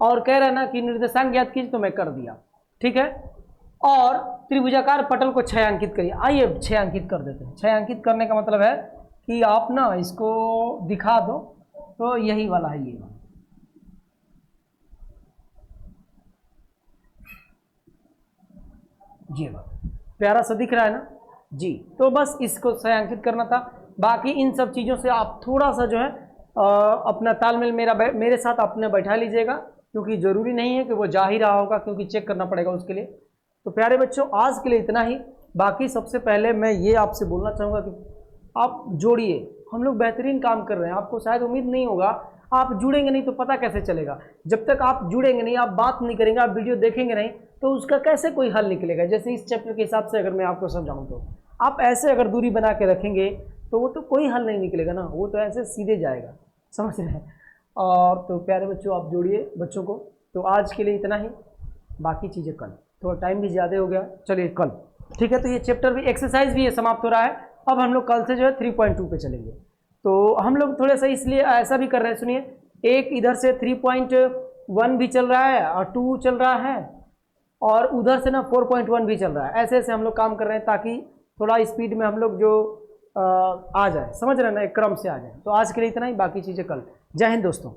[SPEAKER 1] और कह रहा है ना कि निर्देशांक ज्ञात कीजिए, तो मैं कर दिया, ठीक है। और त्रिभुजाकार पटल को छायांकित करिए, आइए छायांकित कर देते हैं। छायांकित करने का मतलब है कि आप ना इसको दिखा दो, तो यही वाला है, ये वाला, ये वाला प्यारा सा दिख रहा है ना जी। तो बस इसको छायांकित करना था, बाकी इन सब चीज़ों से आप थोड़ा सा जो है अपना तालमेल मेरे साथ अपने बैठा लीजिएगा, क्योंकि ज़रूरी नहीं है कि वो जा ही रहा होगा, क्योंकि चेक करना पड़ेगा उसके लिए। तो प्यारे बच्चों, आज के लिए इतना ही। बाकी सबसे पहले मैं ये आपसे बोलना चाहूँगा कि आप जोड़िए, हम लोग बेहतरीन काम कर रहे हैं, आपको शायद उम्मीद नहीं होगा, आप जुड़ेंगे नहीं तो पता कैसे चलेगा। जब तक आप जुड़ेंगे नहीं, आप बात नहीं करेंगे, आप वीडियो देखेंगे नहीं, तो उसका कैसे कोई हल निकलेगा। जैसे इस चैप्टर के हिसाब से अगर मैं आपको समझाऊँ, तो आप ऐसे अगर दूरी बना के रखेंगे तो वो तो कोई हल नहीं निकलेगा ना, वो तो ऐसे सीधे जाएगा, समझ रहे हैं। और तो प्यारे बच्चों, आप जोड़िए बच्चों को। तो आज के लिए इतना ही, बाकी चीज़ें कल, थोड़ा टाइम भी ज़्यादा हो गया, चलिए कल, ठीक है। तो ये चैप्टर भी, एक्सरसाइज भी ये समाप्त हो रहा है। अब हम लोग कल से जो है 3.2 पे चलेंगे। तो हम लोग थोड़ा सा इसलिए ऐसा भी कर रहे हैं, सुनिए, एक इधर से 3.1 भी चल रहा है और 2 चल रहा है, और उधर से ना 4.1 भी चल रहा है। ऐसे ऐसे हम लोग काम कर रहे हैं ताकि थोड़ा स्पीड में हम लोग जो आ जाए, समझ रहे हैं ना, एक क्रम से आ जाए। तो आज के लिए इतना ही, बाकी चीज़ें कल। जय हिंद दोस्तों।